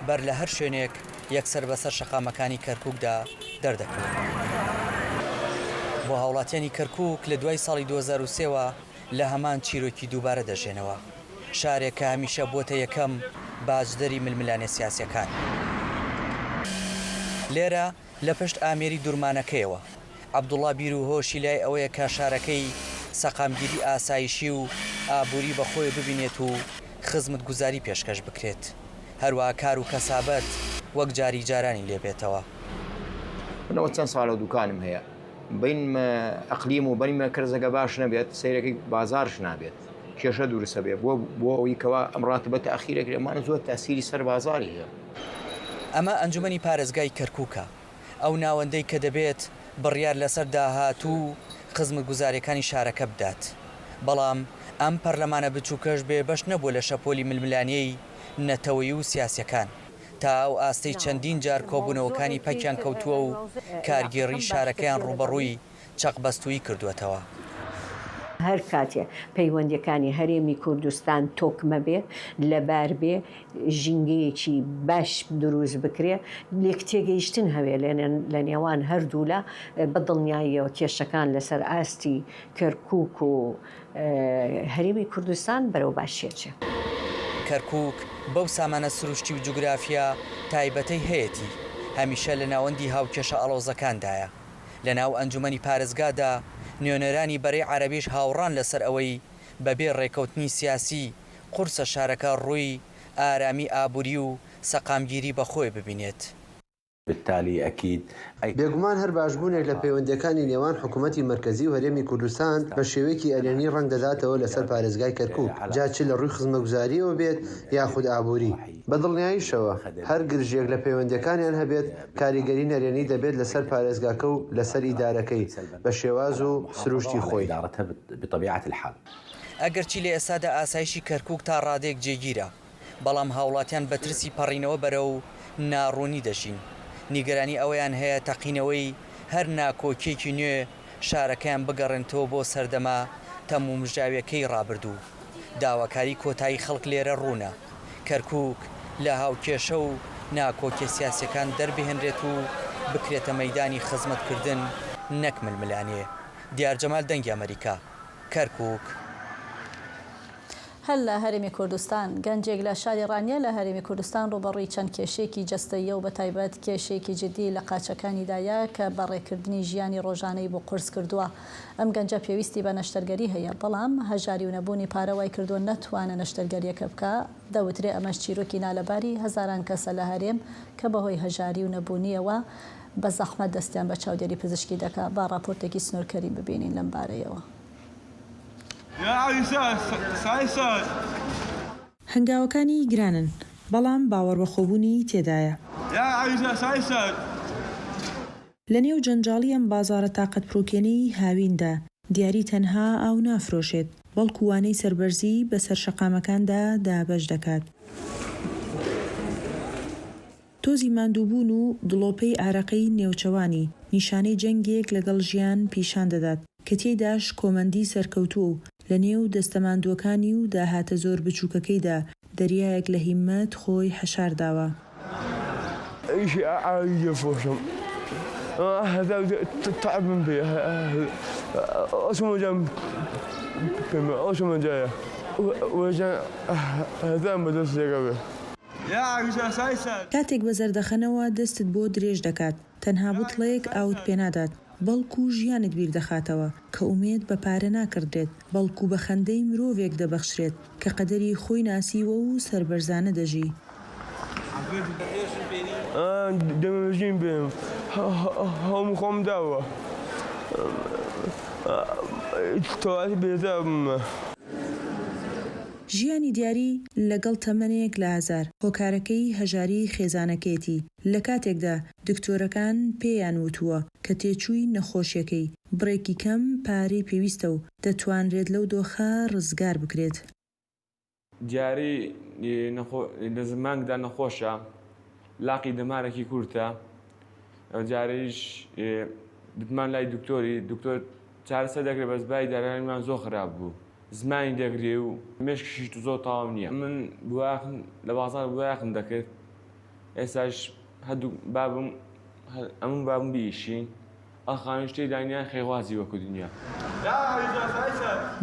بەر لە هەر شوێنێک یەکسەر بەسەر شەقامەکانی کەرکووکدا دەردەکەوێت. بۆ هاوڵاتیانی کەرکووک لە دوای ساڵی 2023ەوە لە هەمان چیرۆکی دووبارە دەژێنەوە شارێک کە هەمیشە بۆتە یەکەم باجدەری ململانێ سیاسیەکان. لێرە لە پشت ئامێری دوورمانەکەیەوە عەبدوڵڵا بیر و هۆشی لای ئەوەیە کە شارەکەی سەقامگیری ئاسایشی و ئابووری بەخۆی ببینێت و خزمەتگوزاری پێشکەش بکرێت هەروە کار و کەسابەت وەک جاری جارانی لێبێتەوە. منەوە چەند ساڵە دوکانم هەیە بین ئەقلیم و بەنیمە کەرزەکە باش نەبێت سەیرەکەی بازارش نابێت کێشە دوورسە بێ بۆ ئەوەی کەوا ئەم ڕاتبەتە ئەخیرێک لەمانە زۆر تاسیری سەر بازاری هەیە. ئەمە ئەنجومەنی پارێزگای کەرکووکە ئەو ناوەندەی کە دەبێت بڕیار لەسەر داهاتوو خزمەتگوزاریەکانی شارەکە بدات. بەڵام ئەم پەرلەمانە بچووکەش بێ بەش نەبووە لە شەپۆلی ململانیەی نەتەوەیی و سیاسیەکان تا ئەو ئاستەی چەندین جار کۆبوونەوەکانی پەکیان کەوتووە و کارگێڕی شارەکەیان ڕوبەڕووی چەقبەستووی کردوێتەوە. هەر کاتێ پەیوەندیەکانی هەرێمی کوردستان تۆکمە بێ لەبار بێ ژینگەیەکی باش دروست بکرێ لێک تێگەیشتن هەوێ لە نێوان هەردوولا بەدڵنیاییەوە کێشەکان لەسەر ئاستی کەرکووک و هەرێمی کوردستان بەرەو باشێچێ. کەرکووک بەو سامانە سروشتی و جوگرافیا تایبەتەی هەیەی هەمیشە لە ناوەندی هاوکێشە ئەڵۆزەکاندایە. لە ناو ئەنجومەنی پارێزگادا نوێنەرانی بەرەی عەرەبیش هاوڕان لەسەر ئەوەی بەبێ ڕێکەوتنی سیاسی قورسە شارەکە ڕووی ئارامی ئابووری و سەقامگیری بەخۆی ببینێت. بالتالي أكيد بێگومان هەر باشبوونێک لە پەیوەندیەکانی نێوان حکوومەتی مرکزی و هەرێمی کوردستان بە شێوەیەکی ئەلێنی ڕەنگ دەداتەوە لەسەر پارێزگای کەرکووک جا چ لە ڕووی خزمەتگوزاریەوە بێت یاخود ئابووری. بەدڵنیاییشەوە هەر گرژێک لە پەیوەندیەکانیان هەبێت کاریگەری نەرێنی دەبێت لەسەر پارێزگاکە و لەسەر ئیدارەکەی بە شێواز و سروشتی خۆی. ئەگەرچی لە ئێستادا ئاسایشی کەرکووک تا ڕادێک جێگیرە، بەڵام هاوڵاتیان بە ترسی پەڕینەوە بەرەو ناڕوونی دەژین. نیگەرانی ئەوەیان هەیە تەقینەوەی هەر ناکۆکێکی نوێ شارەکەیان بگەڕێنەوە بۆ سەردەما تەمومژاویەکەی ڕابردوو. داواکاری کۆتایی خەڵک لێرە ڕوونە. کەرکووک لە هاوکێشە و ناکۆکێ سیاسەکان دەربهێنرێت و بکرێتە مەیدانی خزمەتکردن نەک ململانێ. دیارجەمال دەنگی ئەمریکا، کەرکووک. هەل لە هەرێمی کوردستان گەنجێک لە شاری ڕانیە لە هەرێمی کوردستان ڕوبەڕووی چەند کێشێکی جەستەیە و بەتایبەت کێشێکی جدی لە قاچەکانیدایە کە بەڕێکردنی ژیانی ڕۆژانەی بۆ قرس کردووە. ئەم گەنجە پێویستی بە نەشتەرگەری هەیە، بەڵام هەژاری و نەبوونی پارەوای کردو نەتوانە نەشتەرگەریەکە بکە. دەوترێ ئەمەش چیرۆکی نالەباری هەزاران کەسە لە هەرێم کە بەهۆی هەژاری و نەبوونیەوە بە زەحمەت دەستیان بە چاودێری پزیشکی دەکا. با راپۆرتێکی سنوورکەری ببینین لەم بارەیەوە. هەنگاوەکانی گرانن، بەڵام باوەڕبەخۆبوونی تێدایە. لە نێو جەنجاڵی ئەم بازارە تاقەت پرۆکێنەی هاویندا دیاری تەنها ئاو نافرۆشێت، بەڵکو وانەی سەربەرزی بەسەر شەقامەکاندا دابەش دەکات. تۆزی ماندووبوون و دڵۆپەی ئارەقەی نێوچەوانی نیشانەی جەنگێک لەگەڵ ژیان پیشان دەدات کە تێداش کۆمەندی سەرکەوتووە و لە نێو دەستەماندووەکانی و داهاتە زۆر بچووکەکەیدا دەریایەک لە هیممەت خۆی حەشارداوە. کاتێک بە زەردەخەنەوە دەستت بۆ درێژ دەکات، تەنها بوتڵەیەک ئاوت پێنادات، بەڵکو ژیانت بیر دەخاتەوە کە ئومێد بە پارە ناکردێت، بەڵکو بە خەندەی مرۆڤێک دەبەخشرێت کە قەدەری خۆی ناسیوە و سربەرزانە دەژی. دەمەژین بێم هەموو خۆم داوە تەواتی بێزە بمە. ژیانی دیاری لەگەڵ تەمەنێک لە هەزار هۆکارەکەی هەژاری خێزانەکەیەتی لە کاتێکدا دکتۆرەکان پێیان وتووە کە تێچووی نەخۆشیەکەی بڕێکی کەم پارەی پێویستە و دەتوانرێت لەو دۆخە ڕزگار بکرێت. جاری لە زمانگدا نەخۆشە، لاقی دەمارێکی کورتە، جاریش دتمان لای دکتۆری دکتۆر چارەسەر دەکرێت بەزبای دارانیمان زۆر خراپ بوو، زمانی دەگرێ و مێشکیشی تو زۆر تاوام نییە. من لە بازار بواخم دەکرد، ئێستاش هەردوو بابم ئەمون بابم بیشین ئەخانش شتەی دانیان خێوازی وەکو دنیا.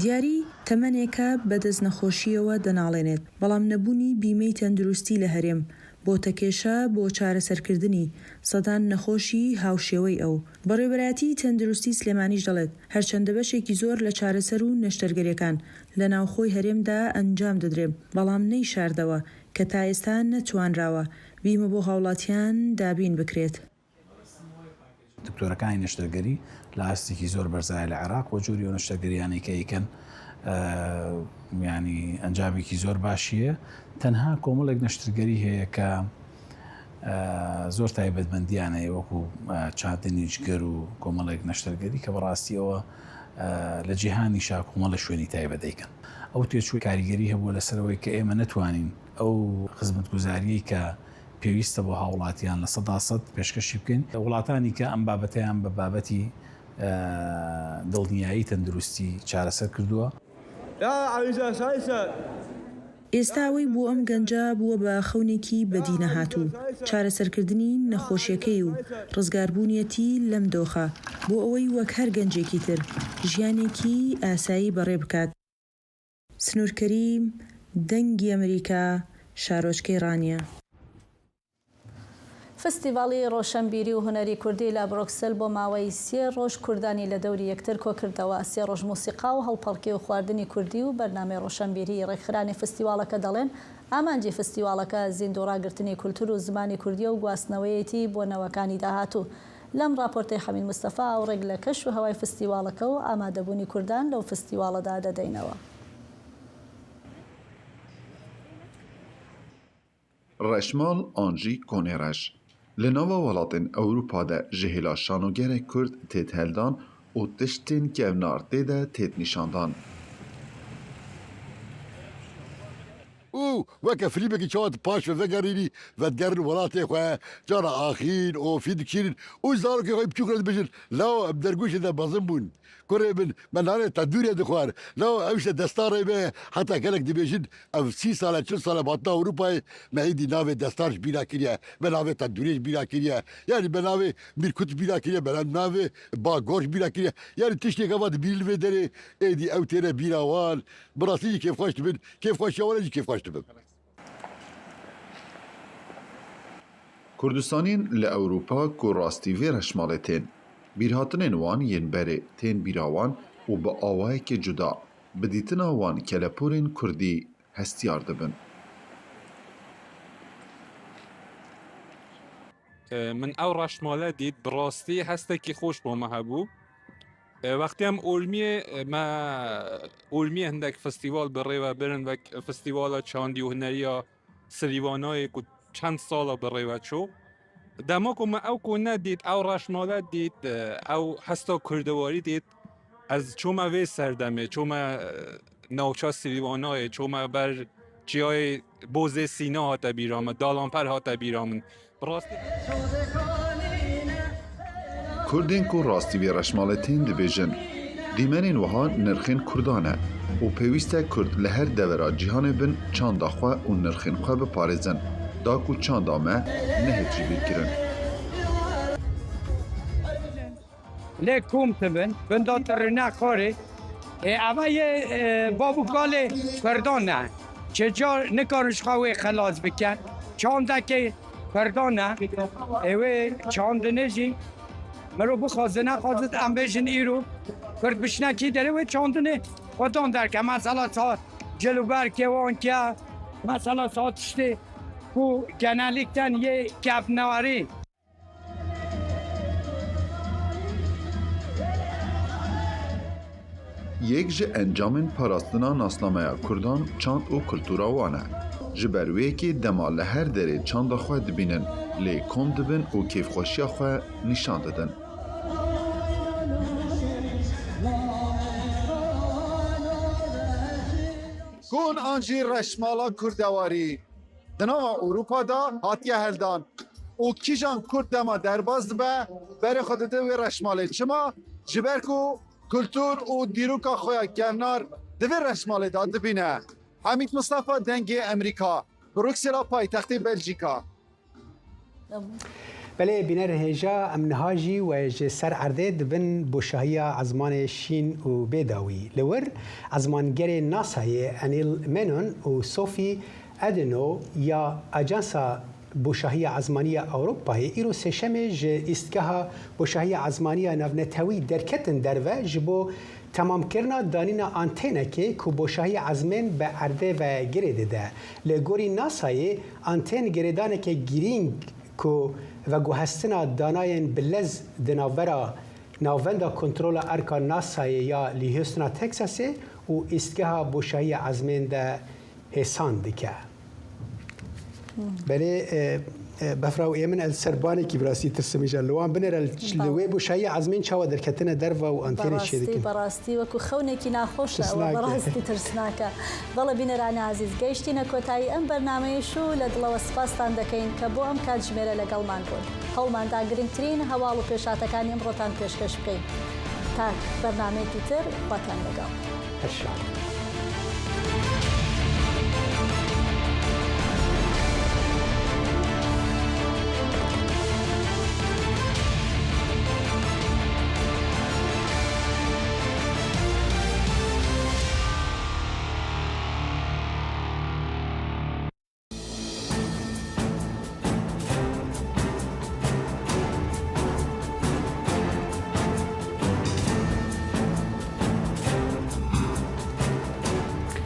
دیاری تەمەنێکە بەدەست نەخۆشیەوە دەناڵێنێت، بەڵام نەبوونی بیمەی تەندروستی لە هەرێم بۆ تەکێشە بۆ چارەسەرکردنی سەدان نەخۆشی هاوشێوەی ئەو. بەڕێوەبەرایەتی تەندروستی سلێمانیش دەڵێت هەرچەندە بەشێکی زۆر لە چارەسەر و نەشتەرگەریەکان لە ناوخۆی هەرێمدا ئەنجام دەدرێت، بەڵام نەی شاردەوە کە تا ئێستا نەتوانراوە بیمە بۆ هاوڵاتیان دابین بکرێت. دکتۆرەکانی نەشتەرگەری لە ئاستێکی زۆر بەرزایە لە عێراق و جووری و نەشتەرگەریانەی کە ئەیکەن ینی ئەنجامێکی زۆر باشیە. تەنها کۆمەڵێک نەشتەرگەری هەیە کە زۆر تایبەتمەندیانەیە وەکو چاندنی جگەر و کۆمەڵێک نەشتەرگەری کە بەڕاستیەوە لە جیهانی شاکۆمەڵە شوێنی تایبەت دەیکەن. ئەو تێچووی کاریگەری هەبووە لەسەرەوەی کە ئێمە نەتوانین ئەو خزمەتگوزاریی کە پێویستە بۆ هاوڵاتیان لە 100% پێشکەشی بکەین وڵاتانی کە ئەم بابەتیان بە بابەتی دڵنیایی تەندروستی چارەسەر کردووە. ئێستاوەی بۆ ئەم گەنجە بووە بە خەونێکی بەدی نەهاتوو چارەسەرکردنی نەخۆشیەکەی و ڕزگاربوونیەتی لەم دۆخە بۆ ئەوەی وەک هەر گەنجێکی تر ژیانێکی ئاسایی بەڕێ بکات. سنوورکەریم دەنگی ئەمریکا شارۆچکەی ڕانیە. فستیڤاڵی ڕۆشنبیری و هونەری کوردی لە برۆکسل بۆ ماوەی 3 ڕۆژ کوردانی لە دەوری یەکتر کۆکردەوە. 3 ڕۆژ موسیقا و هەڵپەڵکی و خواردنی کوردی و بەرنامەی ڕۆشنبیری ڕێکخرانی فستیڤاڵەکە دەڵێن ئامانجی فستیڤاڵەکە زیندوڕاگرتنی کولتور و زمانی کوردی و گواستنەوەیەتی بۆ نەوەکانی داهاتوو. لەم راپۆرتەی حەمید مستەفا و ڕێک لە کەش و هەوای فستیڤاڵەکە و ئامادەبوونی کوردان لەو فستیڤاڵەدا دەدەینەوە. ڕەشماڵ ئانژی کۆنێڕەش لە ناوە وڵاتên Ewropa de ji hêla şanogerek Kurd têt heldan û tiştên kevnartê de têt nîşandan. û weke filîmekî çawa paş ve vegerînî vedgerin welatê xwe cara axîn ofî dikînin û zarokê xwe biçûk dibêjin law em dergûşê de mezin bûn. Kurê min me nanê tedûrê dixwar law ew ji destarê me heta gelek dibêjin ev 30 sale 40 sale hatina Ewropayê me hêdî navê destar ji bîra kiriye me navê tedûrê ji bîra kiriye yanî me navê Mîrkut ji bîra kiriye me navê Bagor ji bîra kiriye yanî tiştê eva dibînin vê derê êdî ew têne bîra wan bi rastî jî kêfxweş dibin kêfxweşiya wan jî kêfxweş dibin. Kurdistanên li Ewropa ku rastî vê reşmalê tên bîrhatinên wan yên berê tên bîra wan û bi awayekê cuda bi dîtina wan keleporên Kurdî hestiyar dibin. Min ew reşmale dît bi rastî hestekî xweş bo me hebû. Wextî em olmiyê hindek festîval bi rêve birin wek festîvala çandî û huneriya Silîvanayê ku çend sala bi rêve çû. Dema ku me ew ku nedît ew reşmale dît ew hesta kurdewarî dît ez çûme vê serdemê çûme navçe Silîvanayê çûme ber çiyayê Bozê Sîna hate bîra min Dalanper hate bîra min. Kurdên ku rastî vê reşmalê tên dibêjin dîmenên wiha nirxên Kurdan e û pêwîst e Kurd li her devera cîhanê bin çanda xwe û nirxên xwe biparêzin da ku çanda me nehêt jî bîrkirin. Lê kom dibin binda tirina xwarê eva yê babûkalê Kurdan e çêcar nikarin ji xwe wê xelas bikin çandekê Kurdan e wê çandinê jî مرو بخوازه نخوازد ام بشین ایرو کرد بشنکی داره و چاندنه خودان در که مثلا ساعت جلو بر که وان که مثلا ساعت شده کو genellikten یه گپ نواری Yek ji encamên parastina naslameya Kurdan çand û kultura wan e. Ji ber wêkê dema li her derê çanda xwe dibînin lê kom dibin û kêfxweşiya xwe nîşan didin. Kun anjî reşmala kurdewarî di nava Ewropa da hatiye heldan û kîjan Kurd dema derbas dibe berê xwe dide wê reşmalê çima ji ber ku kultur û dîroka xwe ya kevnar di vê reşmalê da dibîne. Hamid Mustafa dengê Emerîka Bruksela paytextê Belçîka. بله بینر هجا ام نهاجی و سر عرضه دبن بوشاهیا عزمان شین و بیداوی لور عزمانگر ناسای انیل منون و صوفی ادنو یا اجانسا بوشاهی عزمانی اوروپای ایرو سشمه ج استگاه بوشاهی عزمانی نونتوی درکتن درو جبو تمام کرنا دانینا آنتنه که بوشاهی عزمین به عرضه و گریده ده لگوری ناسای آنتن گریدانه که گیرینگ کو و گوهستنا داناین بلز دناورا ناوندا کنترل ارکا ناسای یا لیهستنا تکساسه و استگاه بوشاهی عزمین ده حسان دکه. بله بفراو ئێمن ئەل سەربانێکی براسی ترسمیژە لەوان بنێرە لەوێ بۆ شایی عزمین چاوە دەرکەتنە دەرەوە و ئەنتێنە شێدەکەن بەڕاستی وەکو خەونێکی ناخۆشە بەڕاستی ترسناکە بەڵە بینەرانی عزیز گەیشتینە کۆتایی ئەم بەرنامەیەش و لە دڵەوە سپاسان دەکەین کە بۆ ئەم کاتژمێرە لەگەڵمان بوون هەوڵماندا گرنگترین هەواڵ و پێشاتەکانی ئەمڕۆتان پێشکەش بکەین تا بەرنامەیەکی تر خواتان لەگەڵ هەر شاد